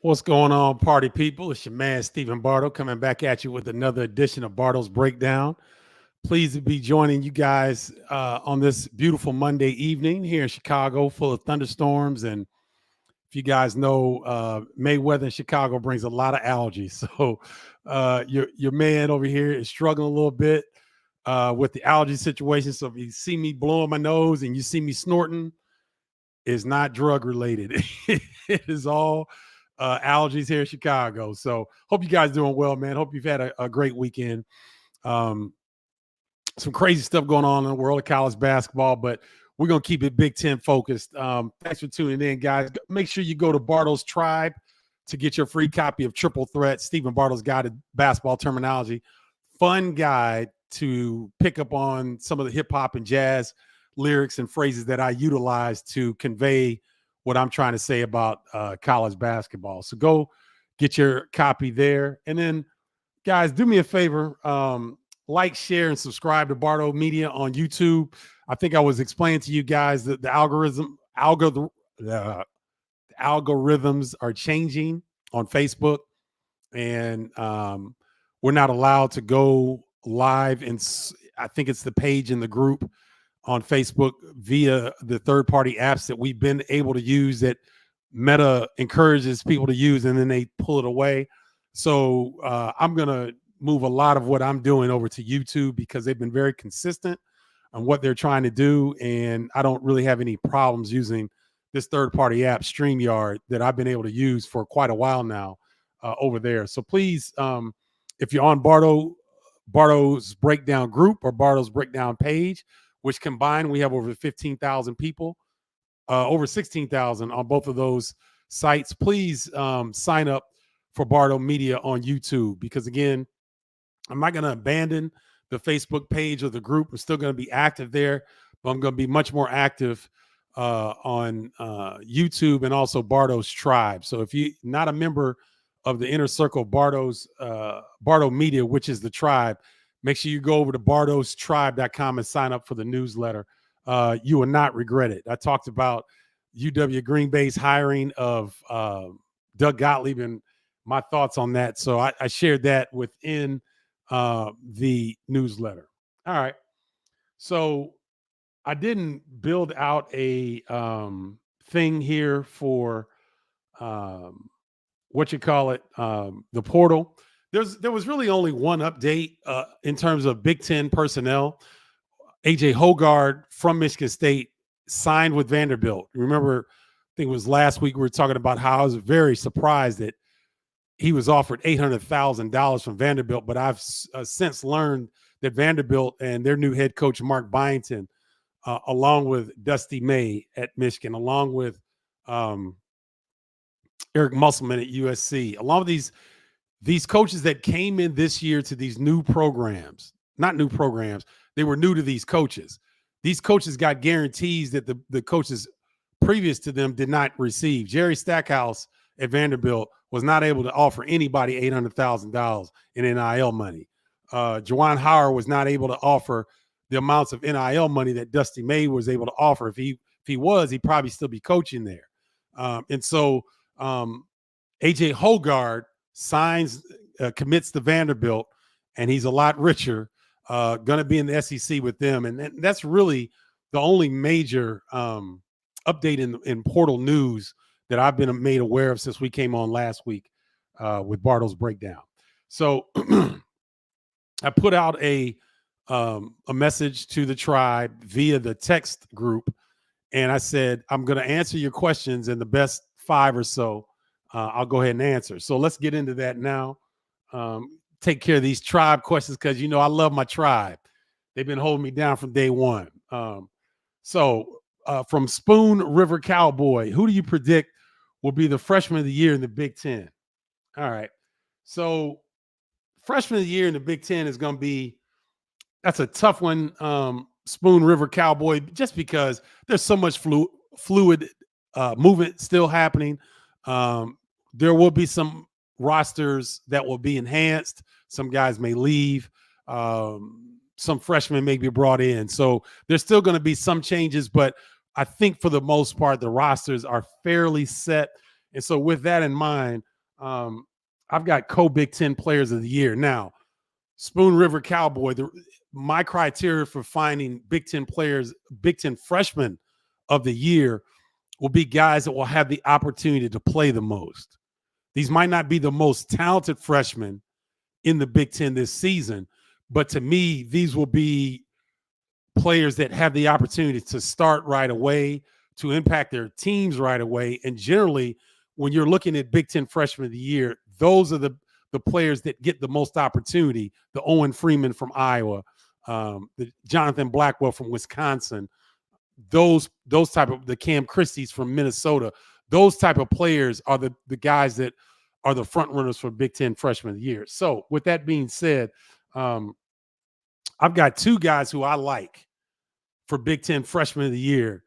What's going on, party people? It's your man, Stephen Bardo, coming back at you with another edition of Bardo's Breakdown. Pleased to be joining you guys on this beautiful Monday evening here in Chicago, full of thunderstorms. And if you guys know, May weather in Chicago brings a lot of algae. So your man over here is struggling a little bit with the algae situation. So if you see me blowing my nose and you see me snorting, it's not drug related. It is all allergies here in Chicago. So hope you guys doing well, man. Hope you've had a great weekend. Um, some crazy stuff going on in the world of college basketball, but we're going to keep it Big Ten focused. Thanks for tuning in, guys. Make sure you go to Bardo's Tribe to get your free copy of Triple Threat, Stephen Bardo's Guide to Basketball Terminology. Fun guide to pick up on some of the hip hop and jazz lyrics and phrases that I utilize to convey what I'm trying to say about college basketball. So go get your copy there. And then, guys, do me a favor. Like, share, and subscribe to Bardo Media on YouTube. I think I was explaining to you guys that the algorithms are changing on Facebook, and we're not allowed to go live. And I think it's the page in the group on Facebook via the third-party apps that we've been able to use that Meta encourages people to use, and then they pull it away. So I'm going to move a lot of what I'm doing over to YouTube because they've been very consistent on what they're trying to do, and I don't really have any problems using this third-party app, StreamYard, that I've been able to use for quite a while now over there. So please, if you're on Bardo's Breakdown group or Bardo's Breakdown page, which combined we have over 15,000 people, over 16,000 on both of those sites, please sign up for Bardo Media on YouTube, because again, I'm not going to abandon the Facebook page or the group. I'm still going to be active there, but I'm going to be much more active on YouTube and also Bardo's Tribe. So if you're not a member of the inner circle of Bardo Media, which is the tribe, make sure you go over to bardostribe.com and sign up for the newsletter. You will not regret it. I talked about UW Green Bay's hiring of Doug Gottlieb and my thoughts on that. So I shared that within the newsletter. All right. So I didn't build out a thing here for the portal. There was really only one update in terms of Big Ten personnel. AJ Hoggard from Michigan State signed with Vanderbilt. Remember, I think it was last week we were talking about how I was very surprised that he was offered $800,000 from Vanderbilt, but I've since learned that Vanderbilt and their new head coach, Mark Byington, along with Dusty May at Michigan, along with Eric Musselman at USC, along with these coaches that came in this year to these new programs, not new programs, they were new to these coaches. These coaches got guarantees that the coaches previous to them did not receive. Jerry Stackhouse at Vanderbilt was not able to offer anybody $800,000 in NIL money. Juwan Howard was not able to offer the amounts of NIL money that Dusty May was able to offer. If he was, he'd probably still be coaching there. And so AJ Hoggard commits to Vanderbilt, and he's a lot richer, going to be in the SEC with them. And that's really the only major update in portal news that I've been made aware of since we came on last week with Bardo's Breakdown. So I put out a message to the tribe via the text group, and I said, I'm going to answer your questions in the best 5 or so. I'll go ahead and answer. So let's get into that now. Take care of these tribe questions because, I love my tribe. They've been holding me down from day one. So from Spoon River Cowboy, who do you predict will be the freshman of the year in the Big Ten? All right. So freshman of the year in the Big Ten is going to be, that's a tough one, Spoon River Cowboy, just because there's so much fluid movement still happening. There will be some rosters that will be enhanced. Some guys may leave. Some freshmen may be brought in. So there's still going to be some changes, but I think for the most part, the rosters are fairly set. And so with that in mind, Um, I've got co-Big Ten players of the year. Now, Spoon River Cowboy, my criteria for finding Big Ten players, Big Ten freshmen of the year will be guys that will have the opportunity to play the most. These might not be the most talented freshmen in the Big Ten this season, but to me, these will be players that have the opportunity to start right away, to impact their teams right away. And generally, when you're looking at Big Ten freshman of the year, those are the players that get the most opportunity. The Owen Freeman from Iowa, the Jonathan Blackwell from Wisconsin, those type of the Cam Christies from Minnesota. Those type of players are the guys that are the front runners for Big Ten freshman of the year. So with that being said, I've got two guys who I like for Big Ten freshman of the year,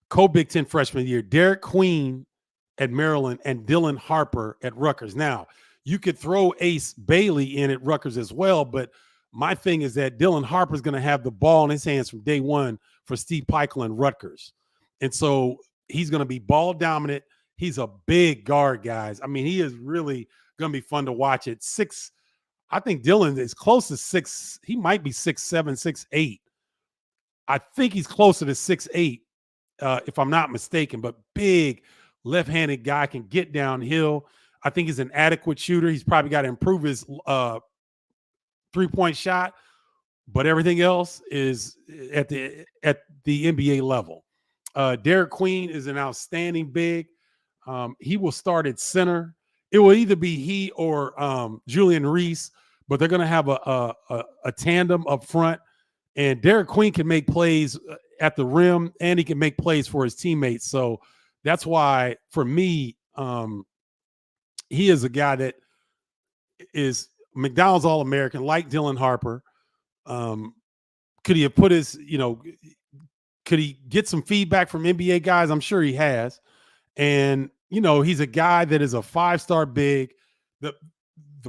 co-Big Ten freshman of the year, Derek Queen at Maryland and Dylan Harper at Rutgers. Now, you could throw Ace Bailey in at Rutgers as well, but my thing is that Dylan Harper is going to have the ball in his hands from day one for Steve Pikiell and Rutgers. And so he's going to be ball dominant. He's a big guard, guys. I mean, he is really going to be fun to watch at 6. I think Dylan is close to 6. He might be 6'7", 6'8". I think he's closer to 6'8", if I'm not mistaken, but big left-handed guy, can get downhill. I think he's an adequate shooter. He's probably got to improve his three-point shot, but everything else is at the NBA level. Derek Queen is an outstanding big. He will start at center. It will either be he or Julian Reese, but they're going to have a tandem up front. And Derek Queen can make plays at the rim, and he can make plays for his teammates. So that's why, for me, he is a guy that is McDonald's All-American, like Dylan Harper. Could he have put his, could he get some feedback from NBA guys? I'm sure he has. And, he's a guy that is a 5-star big. The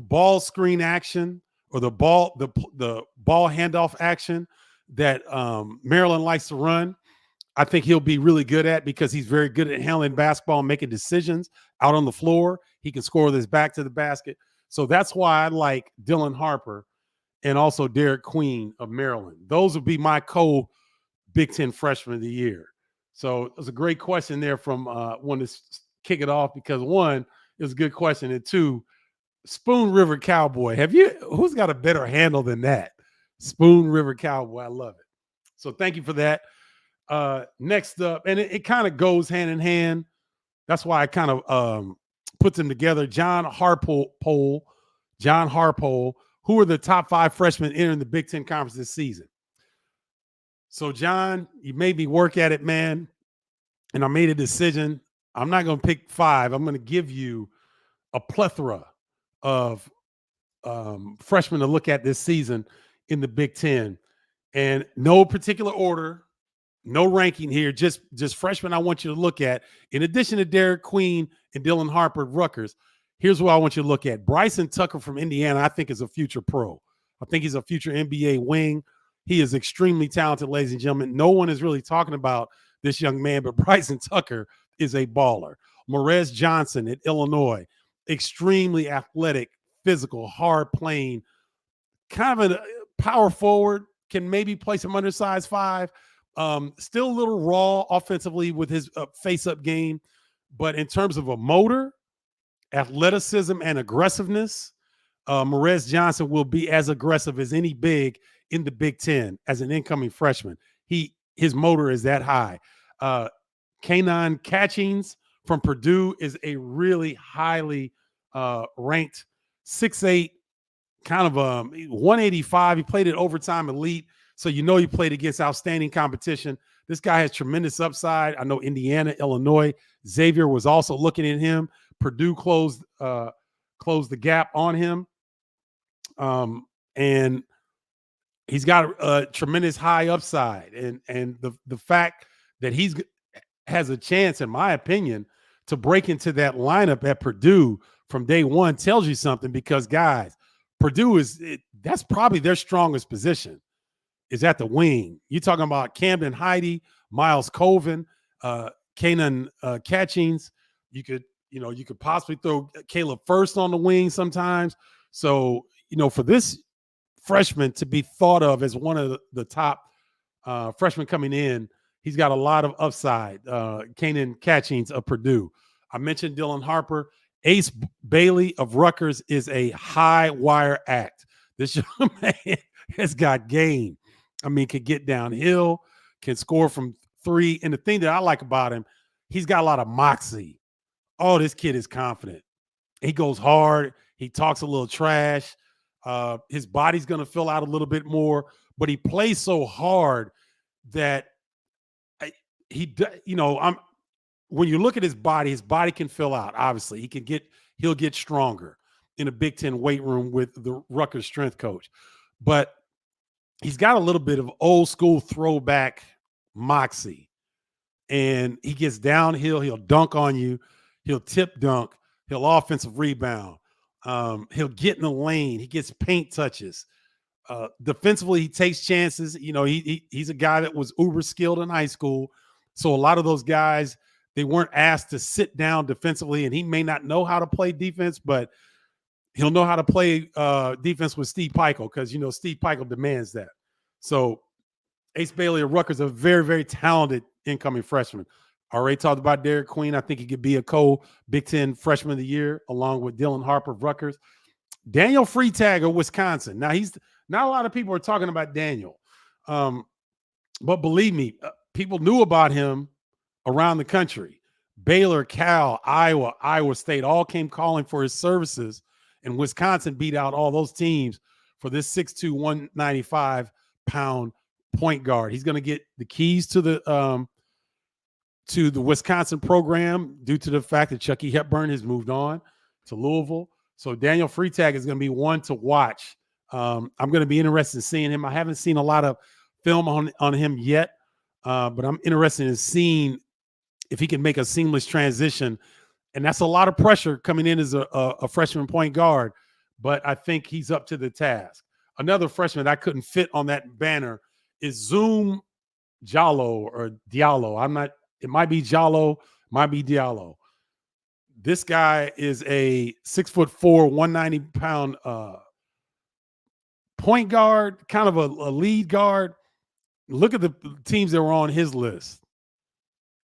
ball screen action or the ball handoff action that Maryland likes to run, I think he'll be really good at, because he's very good at handling basketball and making decisions out on the floor. He can score with his back to the basket. So that's why I like Dylan Harper and also Derek Queen of Maryland. Those would be my co-Big Ten freshman of the year. So it was a great question there from one to kick it off, because one, it was a good question, and two, Spoon River Cowboy. Who's got a better handle than that? Spoon River Cowboy. I love it. So thank you for that. Next up, and it kind of goes hand in hand. That's why I kind of put them together. John Harpole. Who are the top 5 freshmen entering the Big Ten Conference this season? So, John, you made me work at it, man, and I made a decision. I'm not going to pick 5. I'm going to give you a plethora of freshmen to look at this season in the Big Ten, and no particular order, no ranking here, just freshmen I want you to look at. In addition to Derek Queen and Dylan Harper at Rutgers, here's what I want you to look at. Bryson Tucker from Indiana, I think, is a future pro. I think he's a future NBA wing. He is extremely talented, ladies and gentlemen. No one is really talking about this young man, but Bryson Tucker is a baller. Morez Johnson at Illinois, extremely athletic, physical, hard-playing, kind of a power forward, can maybe play some undersized 5. Still a little raw offensively with his face-up game, but in terms of a motor, athleticism, and aggressiveness, Morez Johnson will be as aggressive as any big in the Big Ten as an incoming freshman. His motor is that high. Kanan Catchings from Purdue is a really highly ranked 6'8", kind of 185. He played at overtime elite, so he played against outstanding competition. This guy has tremendous upside. I know Indiana, Illinois, Xavier was also looking at him. Purdue closed the gap on him, and he's got a tremendous high upside. And the fact that has a chance, in my opinion, to break into that lineup at Purdue from day one tells you something, because, guys, Purdue that's probably their strongest position, is at the wing. You're talking about Camden Heide, Miles Colvin, Kanan Catchings. You could You could possibly throw Caleb First on the wing sometimes. So, for this freshman to be thought of as one of the top freshmen coming in, he's got a lot of upside. Kanan Catchings of Purdue. I mentioned Dylan Harper. Ace Bailey of Rutgers is a high wire act. This young man has got game. I mean, can get downhill, can score from three. And the thing that I like about him, he's got a lot of moxie. Oh, this kid is confident. He goes hard. He talks a little trash. His body's going to fill out a little bit more, but he plays so hard that when you look at his body can fill out. Obviously, he'll get stronger in a Big Ten weight room with the Rutgers strength coach, but he's got a little bit of old school throwback moxie, and he gets downhill. He'll dunk on you. He'll tip dunk. He'll offensive rebound. He'll get in the lane. He gets paint touches. Defensively, he takes chances. He's a guy that was uber skilled in high school. So a lot of those guys, they weren't asked to sit down defensively, and he may not know how to play defense, but he'll know how to play defense with Steve Pikiell because, Steve Pikiell demands that. So Ace Bailey of Rutgers, a very, very talented incoming freshman. Already talked about Derek Queen. I think he could be a co-Big Ten Freshman of the Year along with Dylan Harper of Rutgers. Daniel Freitag of Wisconsin. Now, he's not a lot of people are talking about Daniel. But believe me, people knew about him around the country. Baylor, Cal, Iowa, Iowa State all came calling for his services, and Wisconsin beat out all those teams for this 6'2", 195-pound point guard. He's going to get the keys to the Wisconsin program due to the fact that Chucky Hepburn has moved on to Louisville. So Daniel Freitag is going to be one to watch. I'm going to be interested in seeing him. I haven't seen a lot of film on him yet, but I'm interested in seeing if he can make a seamless transition. And that's a lot of pressure coming in as a freshman point guard, but I think he's up to the task. Another freshman that I couldn't fit on that banner is Zoom Diallo. It might be Jallo, might be Diallo. This guy is a 6'4", 190-pound point guard, kind of a lead guard. Look at the teams that were on his list.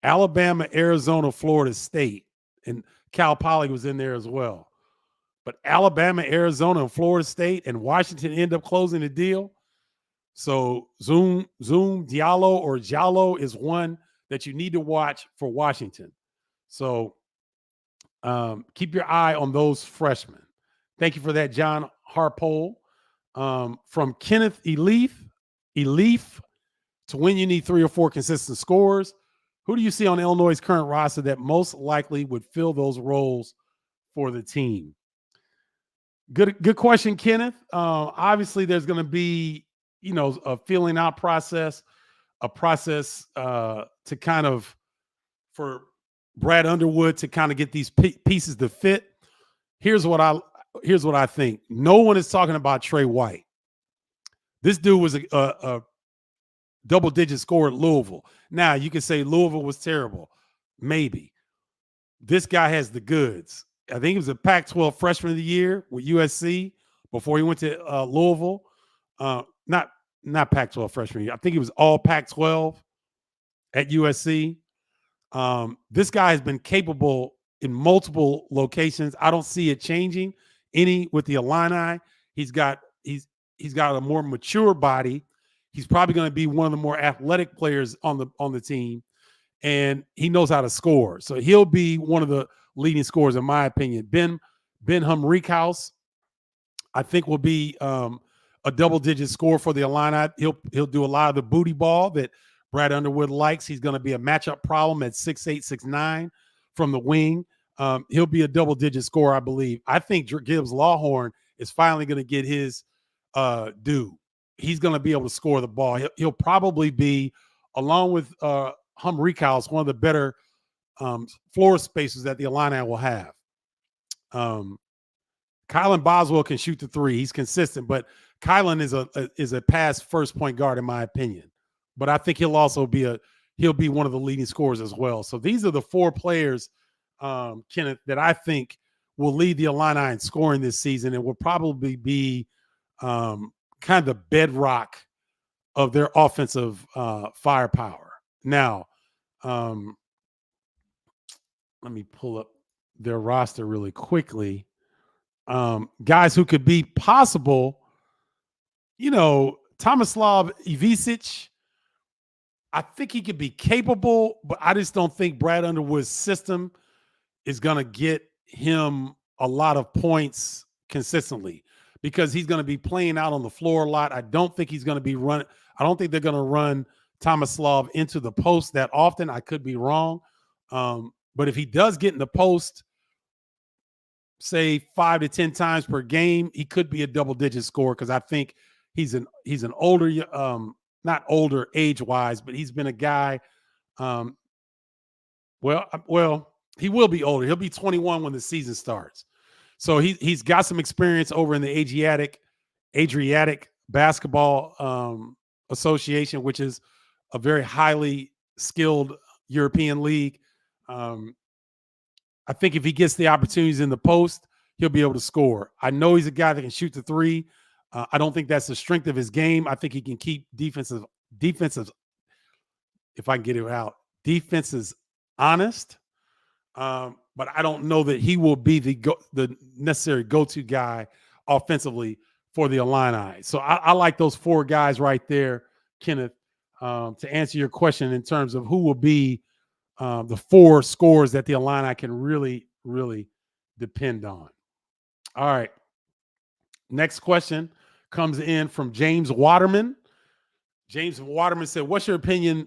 Alabama, Arizona, Florida State, and Cal Poly was in there as well. But Alabama, Arizona, and Florida State and Washington end up closing the deal. So Zoom Diallo or Jallo is one that you need to watch for Washington. So keep your eye on those freshmen. Thank you for that, John Harpole. From Kenneth Elief, to win you need 3 or 4 consistent scorers. Who do you see on Illinois' current roster that most likely would fill those roles for the team? Good question, Kenneth. Obviously, there's going to be, a filling out process, a process to kind of for Brad Underwood to kind of get these pieces to fit. Here's what I think. No one is talking about Trey White. This dude was a double-digit scorer at Louisville. Now, you can say Louisville was terrible. Maybe. This guy has the goods. I think he was a Pac-12 Freshman of the Year with USC before he went to Louisville. Not Pac-12 Freshman of the Year. I think he was all Pac-12 at USC. This guy has been capable in multiple locations. I don't see it changing any with the Illini. He's got a more mature body. He's probably going to be one of the more athletic players on the team, and he knows how to score. So he'll be one of the leading scorers, in my opinion. Ben Humrickhouse, I think, will be a double-digit scorer for the Illini. He'll do a lot of the booty ball that Brad Underwood likes. He's going to be a matchup problem at 6'8", 6'9" from the wing. He'll be a double-digit scorer, I believe. I think Gibbs Lawhorn is finally going to get his due. He's going to be able to score the ball. He'll probably be, along with Humrickhouse, one of the better floor spacers that the Illini will have. Kylan Boswell can shoot the three. He's consistent, but Kylan is a pass first point guard, in my opinion. But I think he'll be one of the leading scorers as well. So these are the 4 players Kenneth, that I think will lead the Illini in scoring this season and will probably be kind of the bedrock of their offensive firepower. Now, let me pull up their roster really quickly. Guys who could be possible, Tomislav Ivicic, I think he could be capable, but I just don't think Brad Underwood's system is going to get him a lot of points consistently because he's going to be playing out on the floor a lot. I don't think he's going to be running. I don't think they're going to run Tomislav into the post that often. I could be wrong. But if he does get in the post, say 5 to 10 times per game, he could be a double-digit scorer because I think he's an older, not older age-wise, but he's been a guy. Well, he will be older. He'll be 21 when the season starts. So he's got some experience over in the Adriatic Basketball Association, which is a very highly skilled European league. I think if he gets the opportunities in the post, he'll be able to score. I know he's a guy that can shoot the three. I don't think that's the strength of his game. I think he can keep defensive, if I can get it out, defenses honest. But I don't know that he will be the necessary go-to guy offensively for the Illini. So I like those four guys right there, Kenneth, to answer your question in terms of who will be the four scores that the Illini can really, really depend on. All right. Next question comes in from James Waterman. James Waterman said, what's your opinion?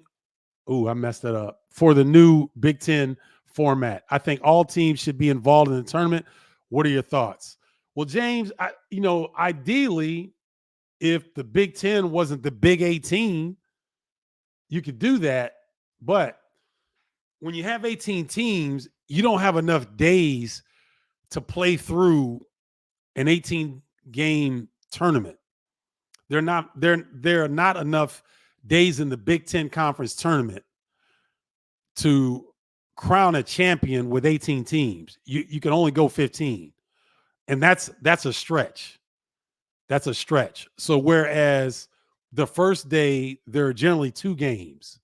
Oh, I messed that up. For the new Big Ten format. I think all teams should be involved in the tournament. What are your thoughts? Well, James, ideally, if the Big Ten wasn't the Big 18, you could do that. But when you have 18 teams, you don't have enough days to play through an 18-game tournament. There are not enough days in the Big Ten Conference tournament to crown a champion with 18 teams. You can only go 15. And that's a stretch. That's a stretch. So whereas the first day, there are generally 2 games.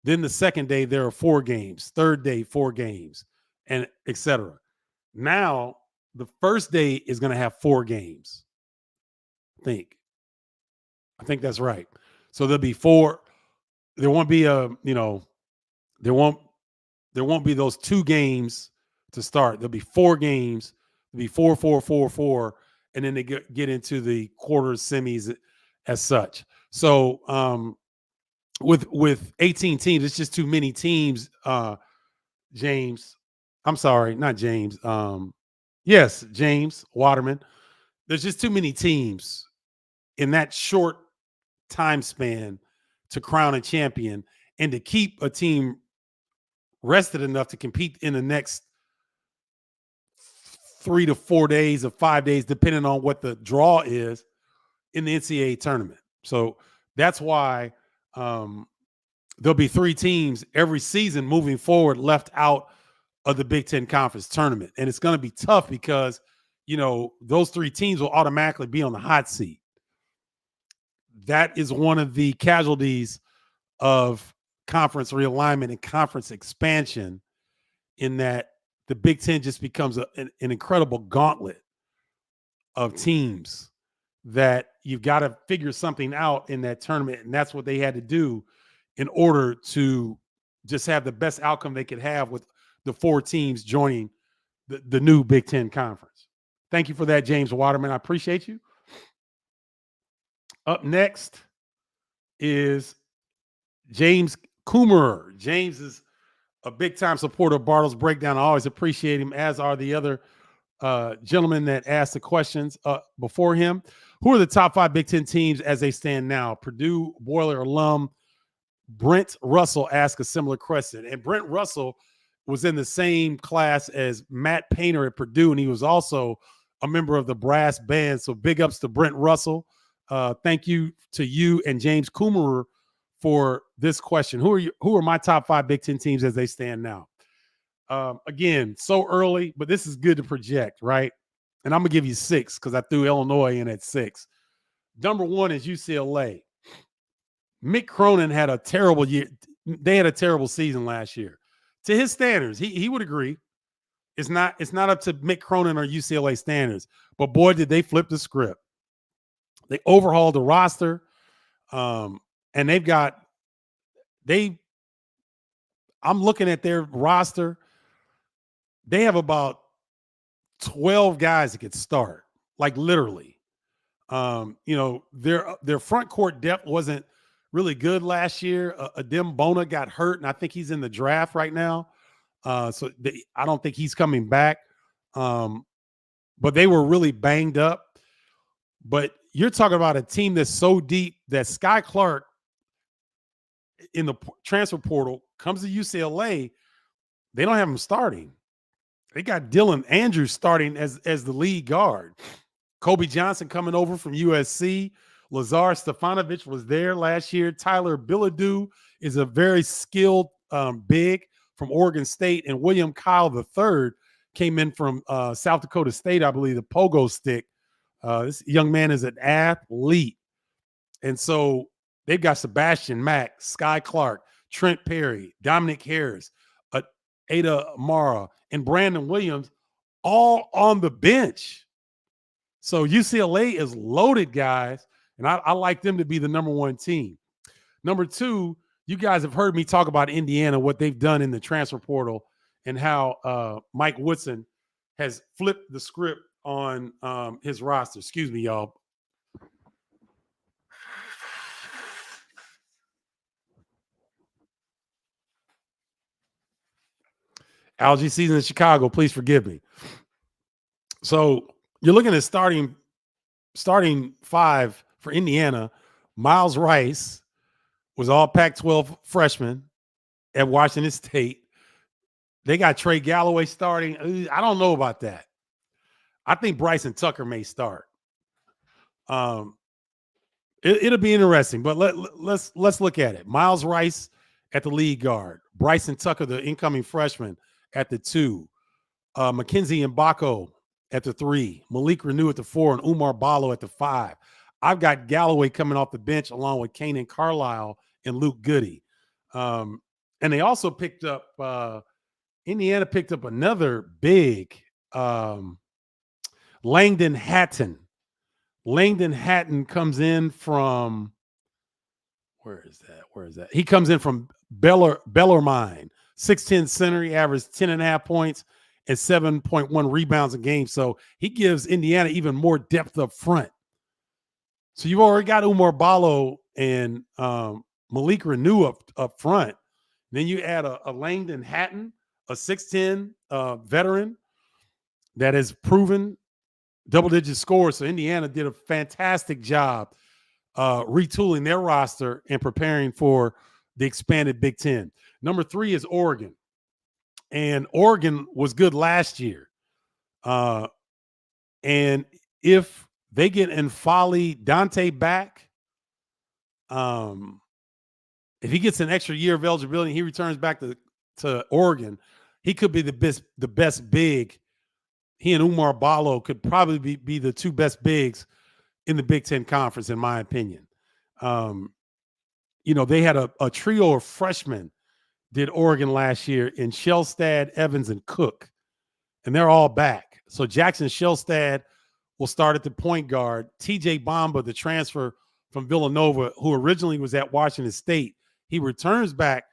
Then the second day, there are 4 games. Third day, 4 games, and et cetera. Now, the first day is going to have 4 games. I think that's right. So there'll be 4. There won't be there won't be those 2 games to start. There'll be 4 games. There'll be 4, 4, 4, 4, and then they get into the quarters, semis as such. So with 18 teams, it's just too many teams. James, I'm sorry, not James. Yes, James Waterman. There's just too many teams in that short time span to crown a champion and to keep a team rested enough to compete in the next 3 to 4 days or 5 days, depending on what the draw is in the NCAA tournament. So that's why there'll be 3 teams every season moving forward left out of the Big Ten Conference tournament. And it's going to be tough because, those 3 teams will automatically be on the hot seat. That is one of the casualties of conference realignment and conference expansion, in that the Big Ten just becomes an incredible gauntlet of teams that you've got to figure something out in that tournament. And that's what they had to do in order to just have the best outcome they could have with the 4 teams joining the new Big Ten Conference. Thank you for that, James Waterman. I appreciate you. Up next is James Coomer. James is a big-time supporter of Bardo's Breakdown. I always appreciate him, as are the other gentlemen that asked the questions before him. Who are the top 5 Big Ten teams as they stand now? Purdue Boiler alum Brent Russell asked a similar question. And Brent Russell was in the same class as Matt Painter at Purdue, and he was also a member of the brass band. So big ups to Brent Russell. Thank you to you and James Coomer for this question. Who are my top 5 Big Ten teams as they stand now? Again, so early, but this is good to project, right? And I'm gonna give you 6 because I threw Illinois in at 6. Number 1 is UCLA. Mick Cronin had a terrible year. They had a terrible season last year. To his standards, he would agree. It's not up to Mick Cronin or UCLA standards, but boy, did they flip the script. They overhauled the roster, and I'm looking at their roster. They have about 12 guys that could start, like literally. Their front court depth wasn't really good last year. Adem Bona got hurt, and I think he's in the draft right now. I don't think he's coming back. But they were really banged up. But you're talking about a team that's so deep that Sky Clark in the transfer portal comes to UCLA. They don't have him starting. They got Dylan Andrews starting as the lead guard. Kobe Johnson coming over from USC. Lazar Stefanovic was there last year. Tyler Bilodeau is a very skilled big from Oregon State. And William Kyle III came in from South Dakota State, I believe, the pogo stick. This young man is an athlete. And so they've got Sebastian Mack, Sky Clark, Trent Perry, Dominic Harris, Ada Mara, and Brandon Williams all on the bench. So UCLA is loaded, guys, and I like them to be the number 1 team. Number 2, you guys have heard me talk about Indiana, what they've done in the transfer portal, and how Mike Woodson has flipped the script on his roster. Excuse me, y'all. Algae season in Chicago. Please forgive me. So you're looking at starting 5 for Indiana. Miles Rice was all Pac-12 freshman at Washington State. They got Trey Galloway starting. I don't know about that. I think Bryson Tucker may start. It'll be interesting, but let's look at it. Miles Rice at the lead guard. Bryson Tucker, the incoming freshman, at the 2. Mackenzie Mbako at the 3. Malik Renew at the 4, and Umar Ballo at the 5. I've got Galloway coming off the bench along with Kanan Carlisle and Luke Goody. And they also picked up Indiana picked up another big Langdon Hatton. Langdon Hatton comes in from where is that? He comes in from Bellarmine. 6'10" center. He averaged 10.5 points and 7.1 rebounds a game. So he gives Indiana even more depth up front. So you've already got Umar Ballo and Malik Renew up front. Then you add a Langdon Hatton, a 6'10" veteran that has proven double-digit scores. So Indiana did a fantastic job retooling their roster and preparing for the expanded Big Ten. Number 3 is Oregon. And Oregon was good last year. And if they get N'Faly Dante back, if he gets an extra year of eligibility and he returns back to Oregon, he could be the best big. He and Umar Ballo could probably be the 2 best bigs in the Big Ten Conference, in my opinion. They had a trio of freshmen did Oregon last year in Shellstad, Evans, and Cook, and they're all back. So Jackson Shellstad will start at the point guard. TJ Bamba, the transfer from Villanova, who originally was at Washington State, he returns back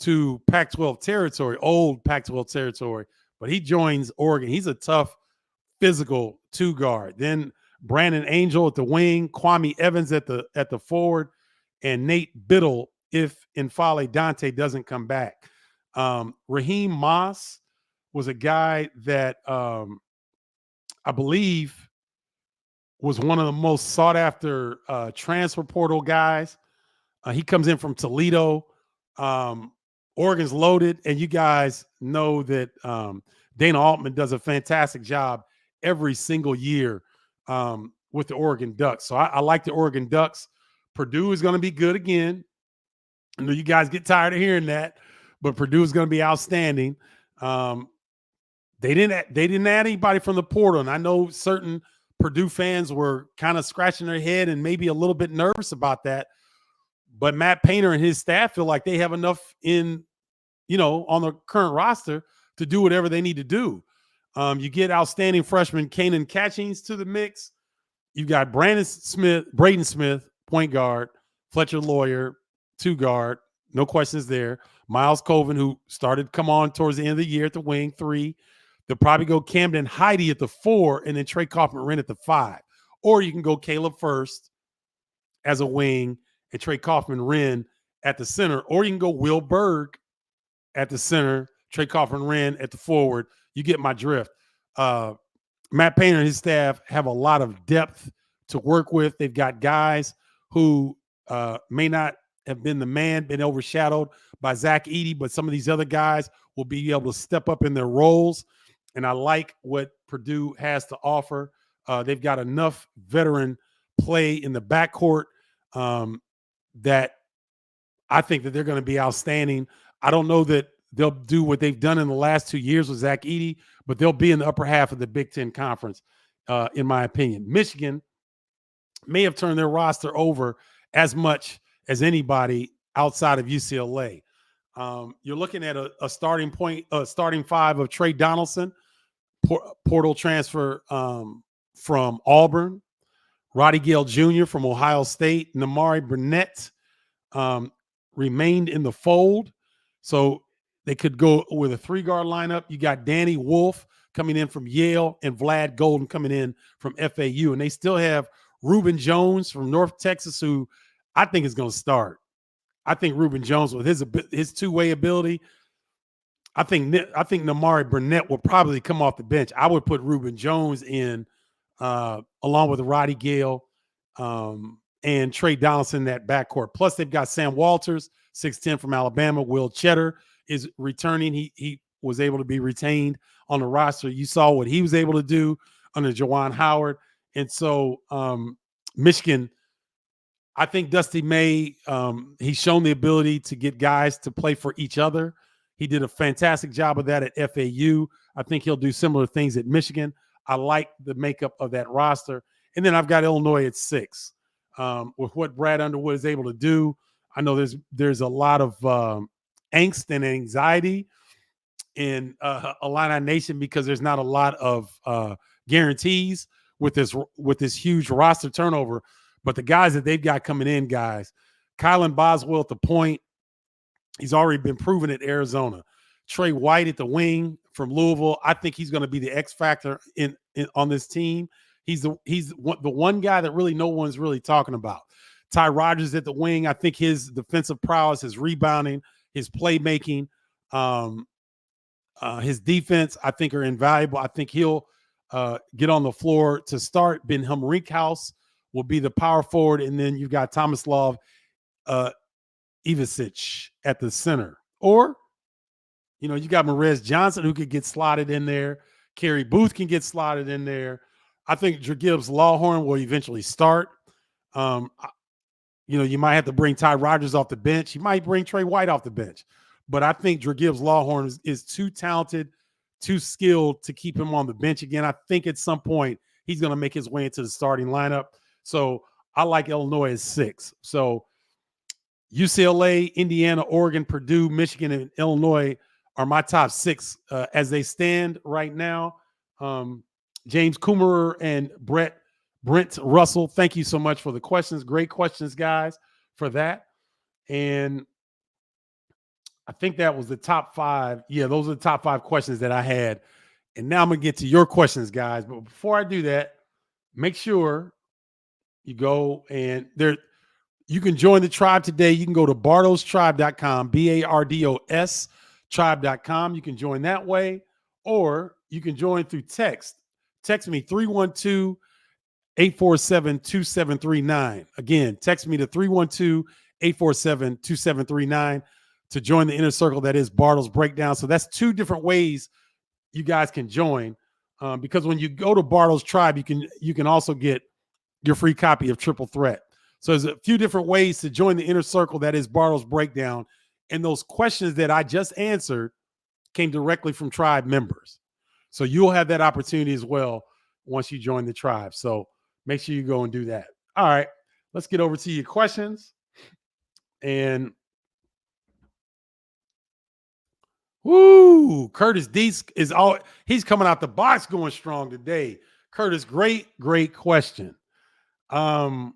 to Pac-12 territory, old Pac-12 territory, but he joins Oregon. He's a tough, physical 2 guard. Then Brandon Angel at the wing, Kwame Evans at the forward, and Nate Biddle if N'Faly Dante doesn't come back. Raheem Moss was a guy that I believe was one of the most sought-after transfer portal guys. He comes in from Toledo. Oregon's loaded, and you guys know that Dana Altman does a fantastic job every single year with the Oregon Ducks. So I like the Oregon Ducks. Purdue is going to be good again. I know you guys get tired of hearing that, but Purdue is going to be outstanding. Um, they didn't add anybody from the portal, and I know certain Purdue fans were kind of scratching their head and maybe a little bit nervous about that. But Matt Painter and his staff feel like they have enough on the current roster to do whatever they need to do. You get outstanding freshman Kanan Catchings to the mix. You've got Braden Smith, point guard, Fletcher Lawyer, 2 guard, no questions there. Miles Colvin, who started come on towards the end of the year at the wing, 3. They'll probably go Camden Heide at the 4, and then Trey Kaufman-Renn at the 5. Or you can go Caleb First as a wing and Trey Kaufman-Renn at the center. Or you can go Will Berg at the center, Trey Kaufman-Renn at the forward. You get my drift. Matt Painter and his staff have a lot of depth to work with. They've got guys who may not have been been overshadowed by Zach Edey, but some of these other guys will be able to step up in their roles. And I like what Purdue has to offer. They've got enough veteran play in the backcourt that I think that they're going to be outstanding. I don't know that they'll do what they've done in the last 2 years with Zach Edey, but they'll be in the upper half of the Big Ten Conference, in my opinion. Michigan may have turned their roster over as much as anybody outside of UCLA. You're looking at a starting 5 of Trey Donaldson, portal transfer from Auburn, Roddy Gale Jr. from Ohio State, Namari Burnett remained in the fold. So they could go with a 3-guard lineup. You got Danny Wolf coming in from Yale and Vlad Golden coming in from FAU. And they still have Reuben Jones from North Texas, who I think is going to start. I think Reuben Jones, with his two-way ability, I think Namari Burnett will probably come off the bench. I would put Reuben Jones in along with Roddy Gale and Trey Donaldson in that backcourt. Plus, they've got Sam Walters, 6'10" from Alabama. Will Cheddar is returning. He was able to be retained on the roster. You saw what he was able to do under Juwan Howard. And so Michigan, I think Dusty May, he's shown the ability to get guys to play for each other. He did a fantastic job of that at FAU. I think he'll do similar things at Michigan. I like the makeup of that roster. And then I've got Illinois at 6. With what Brad Underwood is able to do, I know there's a lot of angst and anxiety in Illini Nation because there's not a lot of guarantees with this huge roster turnover. But the guys that they've got coming in, guys, Kylan Boswell at the point, he's already been proven at Arizona. Trey White at the wing from Louisville, I think he's going to be the X factor in on this team. He's the one guy that really no one's really talking about. Ty Rodgers at the wing, I think his defensive prowess, his rebounding, his playmaking, his defense, I think are invaluable. I think he'll get on the floor to start. Ben Rinkhouse will be the power forward, and then you've got Tomislav Ivicic at the center. Or, you got Marez Johnson who could get slotted in there. Kerry Booth can get slotted in there. I think Gibbs Lawhorn will eventually start. You might have to bring Ty Rodgers off the bench. You might bring Trey White off the bench. But I think Gibbs Lawhorn is too talented, too skilled to keep him on the bench again. I think at some point he's going to make his way into the starting lineup. So I like Illinois as 6. So UCLA, Indiana, Oregon, Purdue, Michigan, and Illinois are my top 6 as they stand right now. James Coomerer and Brent Russell, thank you so much for the questions. Great questions, guys, for that. And I think that was the top 5. Yeah, those are the top 5 questions that I had. And now I'm going to get to your questions, guys. But before I do that, make sure you go and you can join the tribe today. You can go to bardostribe.com, BARDOS tribe.com. You can join that way, or you can join through text. Text me 312-847-2739. Again, text me to 312-847-2739 to join the inner circle that is Bardo's Breakdown. So that's 2 different ways you guys can join, because when you go to Bardo's Tribe, you can also get your free copy of Triple Threat. So there's a few different ways to join the inner circle that is Bardo's Breakdown. And those questions that I just answered, came directly from tribe members. So you'll have that opportunity as well once you join the tribe. So make sure you go and do that. All right, let's get over to your questions. And woo, Curtis Deese he's coming out the box going strong today. Curtis, great question. Will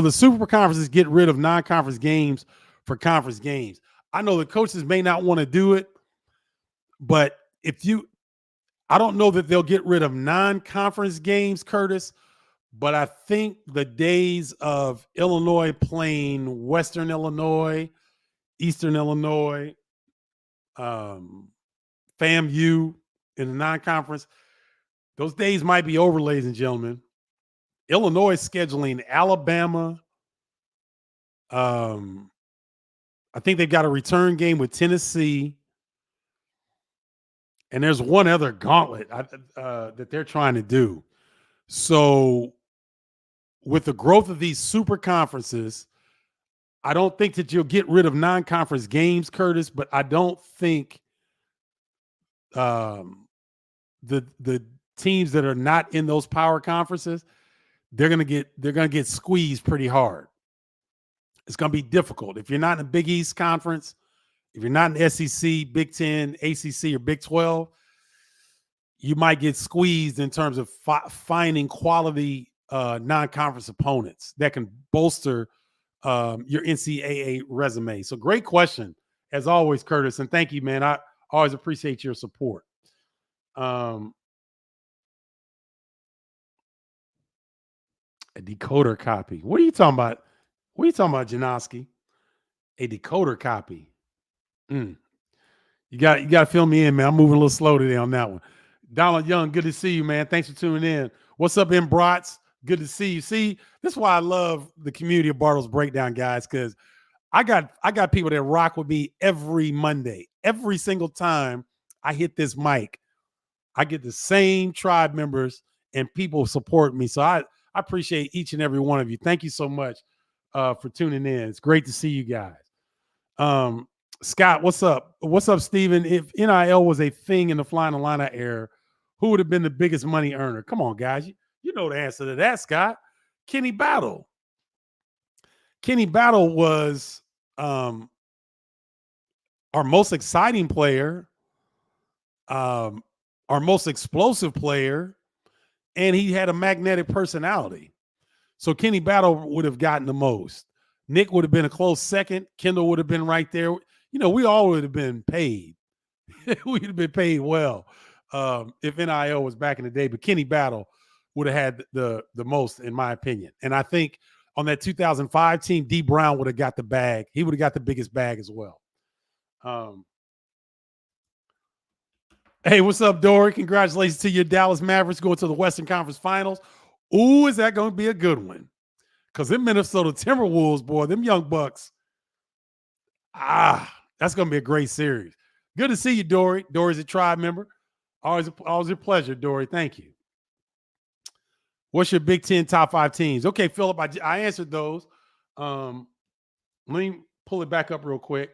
the super conferences get rid of non-conference games for conference games? I know the coaches may not want to do it, but I don't know that they'll get rid of non-conference games, Curtis, but I think the days of Illinois playing Western Illinois, Eastern Illinois, FAMU in the non-conference, those days might be over, ladies and gentlemen. Illinois scheduling Alabama. I think they've got a return game with Tennessee. And there's one other gauntlet that they're trying to do. So with the growth of these super conferences, I don't think that you'll get rid of non-conference games, Curtis, but I don't think the teams that are not in those power conferences, they're gonna get squeezed pretty hard. It's gonna be difficult. If you're not in the Big East Conference, if you're not in the SEC, Big 10, ACC, or Big 12, you might get squeezed in terms of finding quality non-conference opponents that can bolster your NCAA resume. So great question, as always, Curtis, and thank you, man. I always appreciate your support. A decoder copy. What are you talking about? What are you talking about, Janoski? A decoder copy. You got to fill me in, man. I'm moving a little slow today on that one. Donald Young, good to see you, man. Thanks for tuning in. What's up, M. Brats? Good to see you. See, this is why I love the community of Bardo's Breakdown, guys, because I got people that rock with me every Monday. Every single time I hit this mic, I get the same tribe members and people support me. So I appreciate each and every one of you. Thank you so much for tuning in. It's great to see you guys. Scott, what's up? What's up, Steven? If NIL was a thing in the Flying Illini era, who would have been the biggest money earner? Come on, guys. You know the answer to that, Scott. Kenny Battle. Kenny Battle was our most exciting player, our most explosive player, and he had a magnetic personality. So Kenny Battle would have gotten the most. Nick would have been a close second. Kendall would have been right there. You know, we all would have been paid. We would have been paid well if NIL was back in the day. But Kenny Battle would have had the most, in my opinion. And I think on that 2005 team, D. Brown would have got the bag. He would have got the biggest bag as well. Hey, what's up, Dory? Congratulations to your Dallas Mavericks going to the Western Conference Finals. Ooh, is that going to be a good one? Because them Minnesota Timberwolves, boy, them young Bucks, that's going to be a great series. Good to see you, Dory. Dory's a tribe member. Always a pleasure, Dory. Thank you. What's your Big Ten top 5 teams? Okay, Philip, I answered those. Let me pull it back up real quick.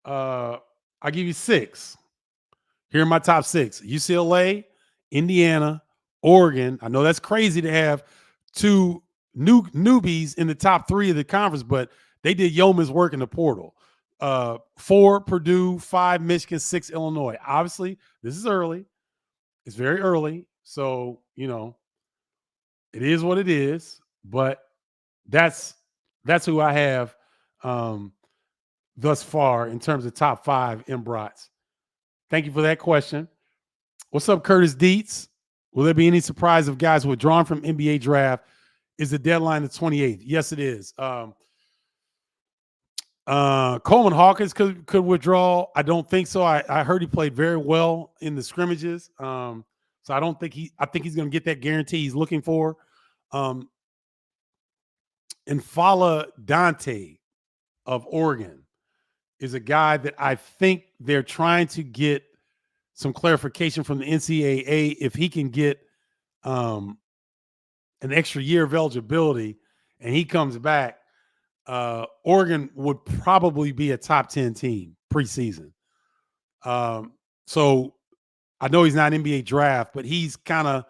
I'll give you 6. Here are my top 6. UCLA, Indiana, Oregon. I know that's crazy to have 2 newbies in the top 3 of the conference, but they did yeoman's work in the portal. 4, Purdue, 5, Michigan, 6, Illinois. Obviously, this is early. It's very early. So, you know, it is what it is, but that's who I have thus far in terms of top 5 Embrats. Thank you for that question. What's up, Curtis Dietz? Will there be any surprise of guys withdrawn from NBA draft? Is the deadline the 28th? Yes, it is. Coleman Hawkins could withdraw. I don't think so. I heard he played very well in the scrimmages. So I don't think I think he's going to get that guarantee he's looking for. And Fala Dante of Oregon is a guy that I think they're trying to get some clarification from the NCAA if he can get an extra year of eligibility and he comes back. Oregon would probably be a top 10 team preseason. So I know he's not NBA draft, but he's kind of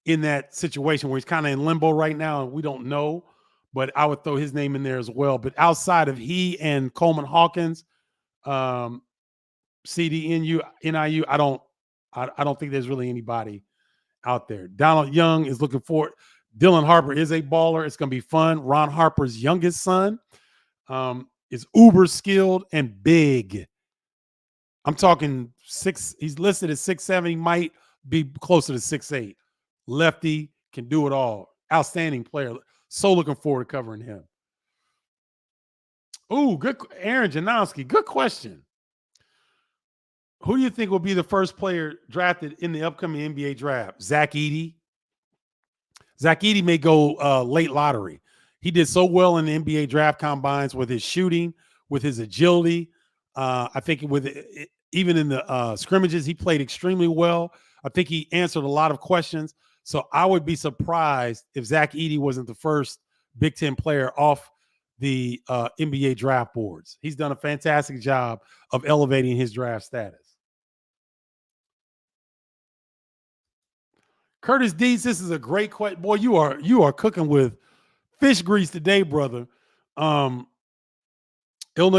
in that situation where he's kind of in limbo right now, and we don't know. But I would throw his name in there as well. But outside of he and Coleman Hawkins, um, CDNU, NIU, I don't think there's really anybody out there. Donald Young is looking for it. Dylan Harper is a baller. It's going to be fun. Ron Harper's youngest son is uber skilled and big. I'm talking six. He's listed as 6'7". He might be closer to 6'8". Lefty, can do it all. Outstanding player. So looking forward to covering him. Ooh, good. Aaron Janowski. Good question. Who do you think will be the first player drafted in the upcoming NBA draft? Zach Edey. Zach Edey may go late lottery. He did so well in the NBA draft combines with his shooting, with his agility. I think even in the scrimmages, he played extremely well. I think he answered a lot of questions. So I would be surprised if Zach Edey wasn't the first Big Ten player off the NBA draft boards. He's done a fantastic job of elevating his draft status. Curtis Deeds, this is a great question. Boy, you are cooking with fish grease today, brother. Illinois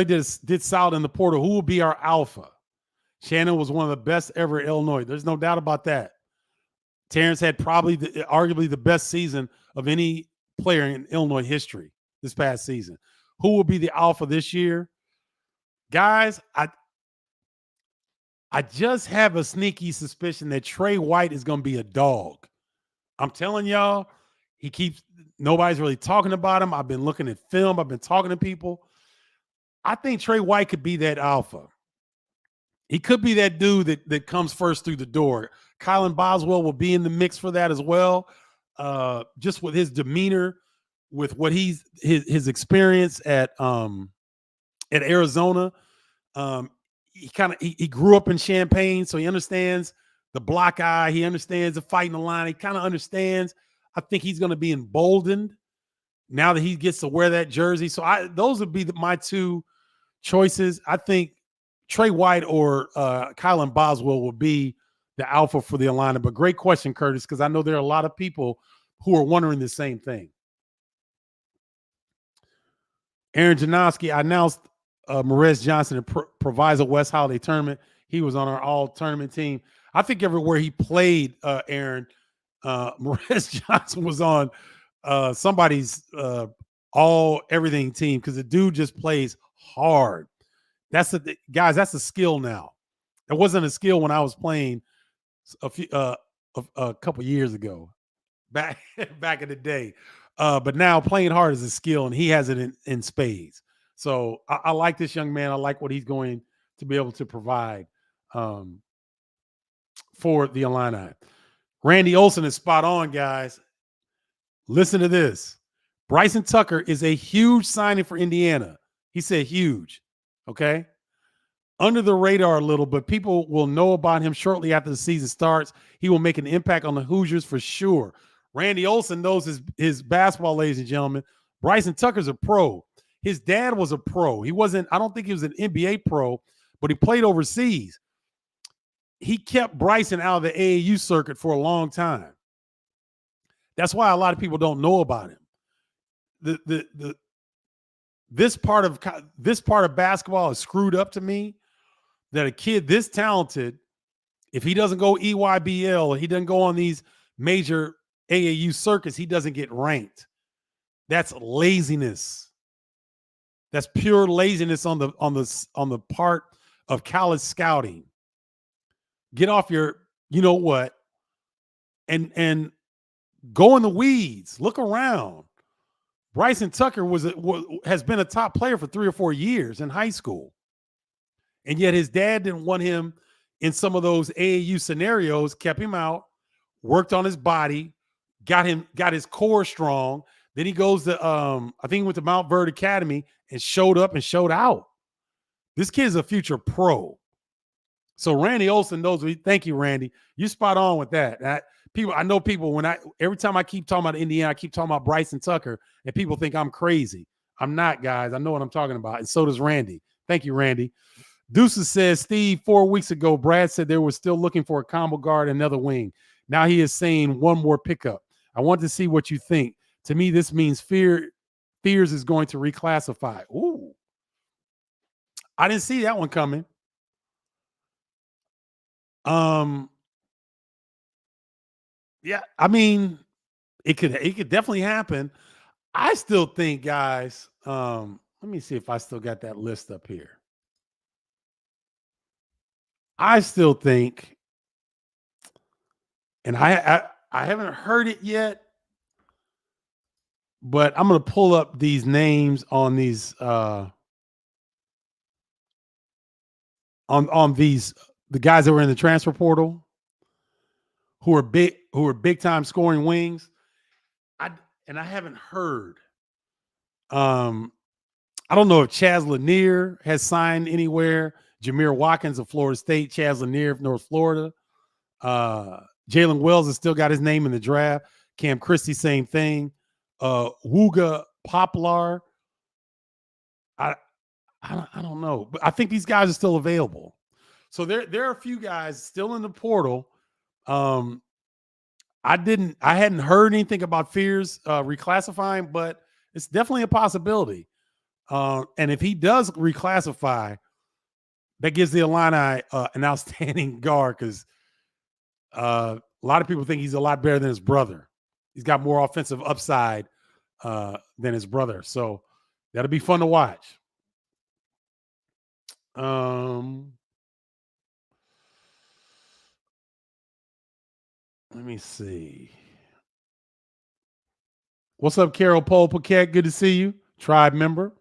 did solid in the portal. Who will be our alpha? Shannon was one of the best ever at Illinois. There's no doubt about that. Terrence had probably arguably the best season of any player in Illinois history this past season. Who will be the alpha this year? Guys, I just have a sneaky suspicion that Trey White is going to be a dog. I'm telling y'all, nobody's really talking about him. I've been looking at film. I've been talking to people. I think Trey White could be that alpha. He could be that dude that comes first through the door. Kylan Boswell will be in the mix for that as well. Just with his demeanor, with what his experience at Arizona. He grew up in Champaign, so he understands the block eye. He understands the fighting the line. He kind of understands. I think he's going to be emboldened now that he gets to wear that jersey. So those would be my two choices. I think Trey White or Kylan Boswell will be the alpha for the Illini. But great question, Curtis, because I know there are a lot of people who are wondering the same thing. Aaron Janowski, I announced Morez Johnson at Proviso West Holiday Tournament. He was on our all-tournament team. I think everywhere he played, Aaron, Morez Johnson was on somebody's everything team because the dude just plays hard. That's a skill now. It wasn't a skill when I was playing a couple years ago, back in the day. But now playing hard is a skill, and he has it in spades. So I like this young man. I like what he's going to be able to provide for the Illini. Randy Olson is spot on, guys. Listen to this. Bryson Tucker is a huge signing for Indiana. He said huge. Okay. Under the radar a little, but people will know about him shortly after the season starts. He will make an impact on the Hoosiers for sure. Randy Olson knows his basketball, ladies and gentlemen. Bryson Tucker's a pro. His dad was a pro. I don't think he was an NBA pro, but he played overseas. He kept Bryson out of the AAU circuit for a long time. That's why a lot of people don't know about him. This part of basketball is screwed up to me, that a kid this talented, if he doesn't go EYBL, he doesn't go on these major AAU circuits, he doesn't get ranked. That's laziness. That's pure laziness on the part of college scouting. Get off your, you know what, and go in the weeds. Look around. Bryson Tucker has been a top player for 3 or 4 years in high school. And yet his dad didn't want him in some of those AAU scenarios, kept him out, worked on his body, got his core strong. Then he goes to, I think he went to Mount Verde Academy and showed up and showed out. This kid is a future pro. So Randy Olson knows. Thank you, Randy. You spot on with that. I know people every time I keep talking about Indiana, I keep talking about Bryson Tucker, and people think I'm crazy. I'm not, guys. I know what I'm talking about, and so does Randy. Thank you, Randy. Deuces says, Steve, 4 weeks ago, Brad said they were still looking for a combo guard and another wing. Now he is saying one more pickup. I want to see what you think. To me, this means Fears is going to reclassify. Ooh. I didn't see that one coming. Yeah, I mean, it could definitely happen. I still think, guys, let me see if I still got that list up here. I still think, and I haven't heard it yet, but I'm gonna pull up these names on these on these the guys that were in the transfer portal who are big time scoring wings. I haven't heard. I don't know if Chaz Lanier has signed anywhere. Jameer Watkins of Florida State, Chaz Lanier of North Florida. Jalen Wells has still got his name in the draft. Cam Christie, same thing. Wooga Poplar. I don't know, but I think these guys are still available. So there are a few guys still in the portal. I hadn't heard anything about Fears reclassifying, but it's definitely a possibility. And if he does reclassify, that gives the Illini an outstanding guard because a lot of people think he's a lot better than his brother. He's got more offensive upside than his brother. So that'll be fun to watch. Let me see. What's up, Carol Pole Paquette? Good to see you. Tribe member.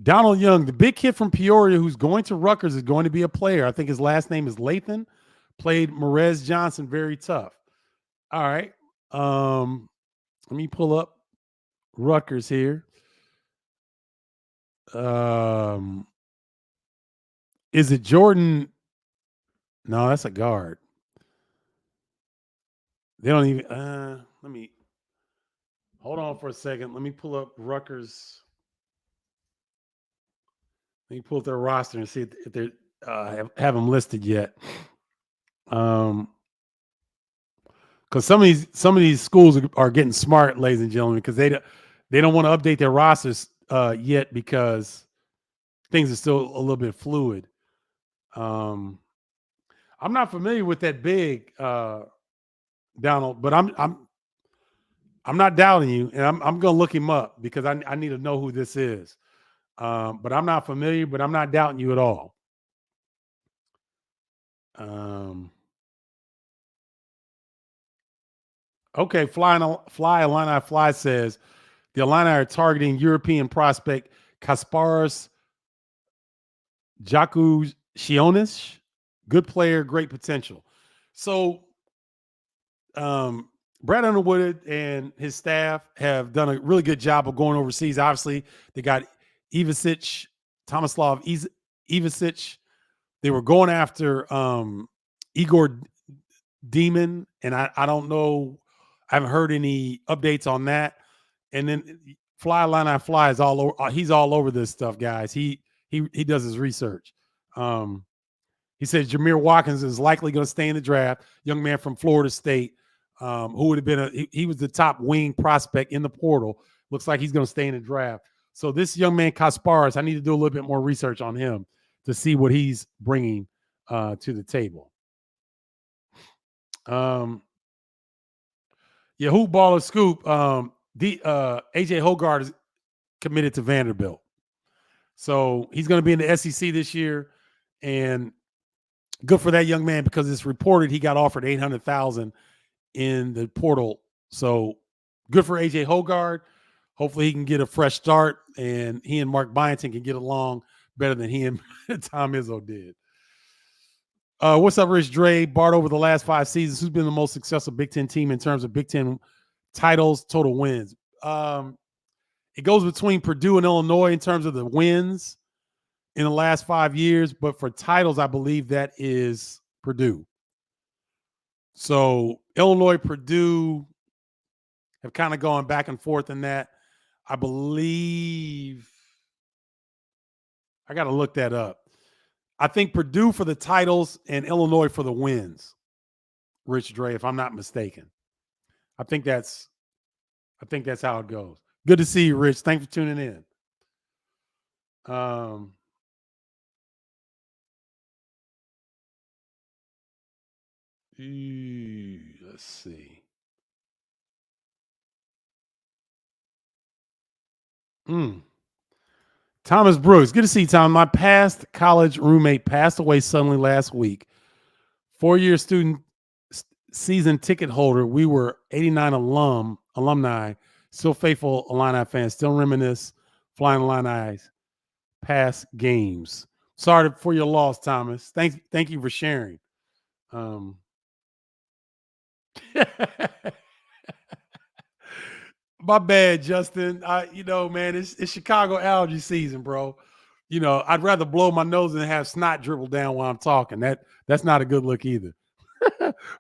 Donald Young, the big kid from Peoria who's going to Rutgers, is going to be a player. I think his last name is Lathan. Played Morez Johnson, very tough. All right. Let me pull up Rutgers here. Is it Jordan? No, that's a guard. They don't even. Let me hold on for a second. Let me pull up Rutgers. Let me pull up their roster and see if they have them listed yet. Because some of these schools are getting smart, ladies and gentlemen, because they don't want to update their rosters yet because things are still a little bit fluid. I'm not familiar with that big Donald, but I'm not doubting you, and I'm gonna look him up because I need to know who this is. But I'm not familiar, but I'm not doubting you at all. Okay, Fly Illini Fly says the Illini are targeting European prospect Kasparas Jakushionis. Good player, great potential. So Brad Underwood and his staff have done a really good job of going overseas. Obviously, they got Ivicic, Tomislav Ivicic. They were going after Igor Demon, and I don't know. I haven't heard any updates on that. And then Fly Illini Fly is all over. He's all over this stuff, guys. He does his research. He says Jameer Watkins is likely going to stay in the draft. Young man from Florida State, who would have been he was the top wing prospect in the portal. Looks like he's going to stay in the draft. So this young man Kasparas, I need to do a little bit more research on him to see what he's bringing to the table. Yeah, Hoop Baller Scoop. AJ Hoggard is committed to Vanderbilt, so he's going to be in the SEC this year, and good for that young man because it's reported he got offered $800,000 in the portal. So good for AJ Hoggard. Hopefully he can get a fresh start, and he and Mark Byington can get along better than he and Tom Izzo did. What's up, Rich Dre? Bardo, over the last 5 seasons, who's been the most successful Big Ten team in terms of Big Ten titles, total wins? It goes between Purdue and Illinois in terms of the wins in the last 5 years, but for titles, I believe that is Purdue. So Illinois, Purdue have kind of gone back and forth in that. I believe I got to look that up. I think Purdue for the titles and Illinois for the wins. Rich Dre, if I'm not mistaken. I think that's how it goes. Good to see you, Rich. Thanks for tuning in. Um, let's see. Mm. Thomas Brooks. Good to see you, Tom. My past college roommate passed away suddenly last week. 4-year student season ticket holder. We were 89 alumni, still faithful Illini fans, still reminisce flying Illini's past games. Sorry for your loss, Thomas. Thank you for sharing. Um, my bad, Justin. Man, it's Chicago allergy season, bro. I'd rather blow my nose than have snot dribble down while I'm talking. That's not a good look either.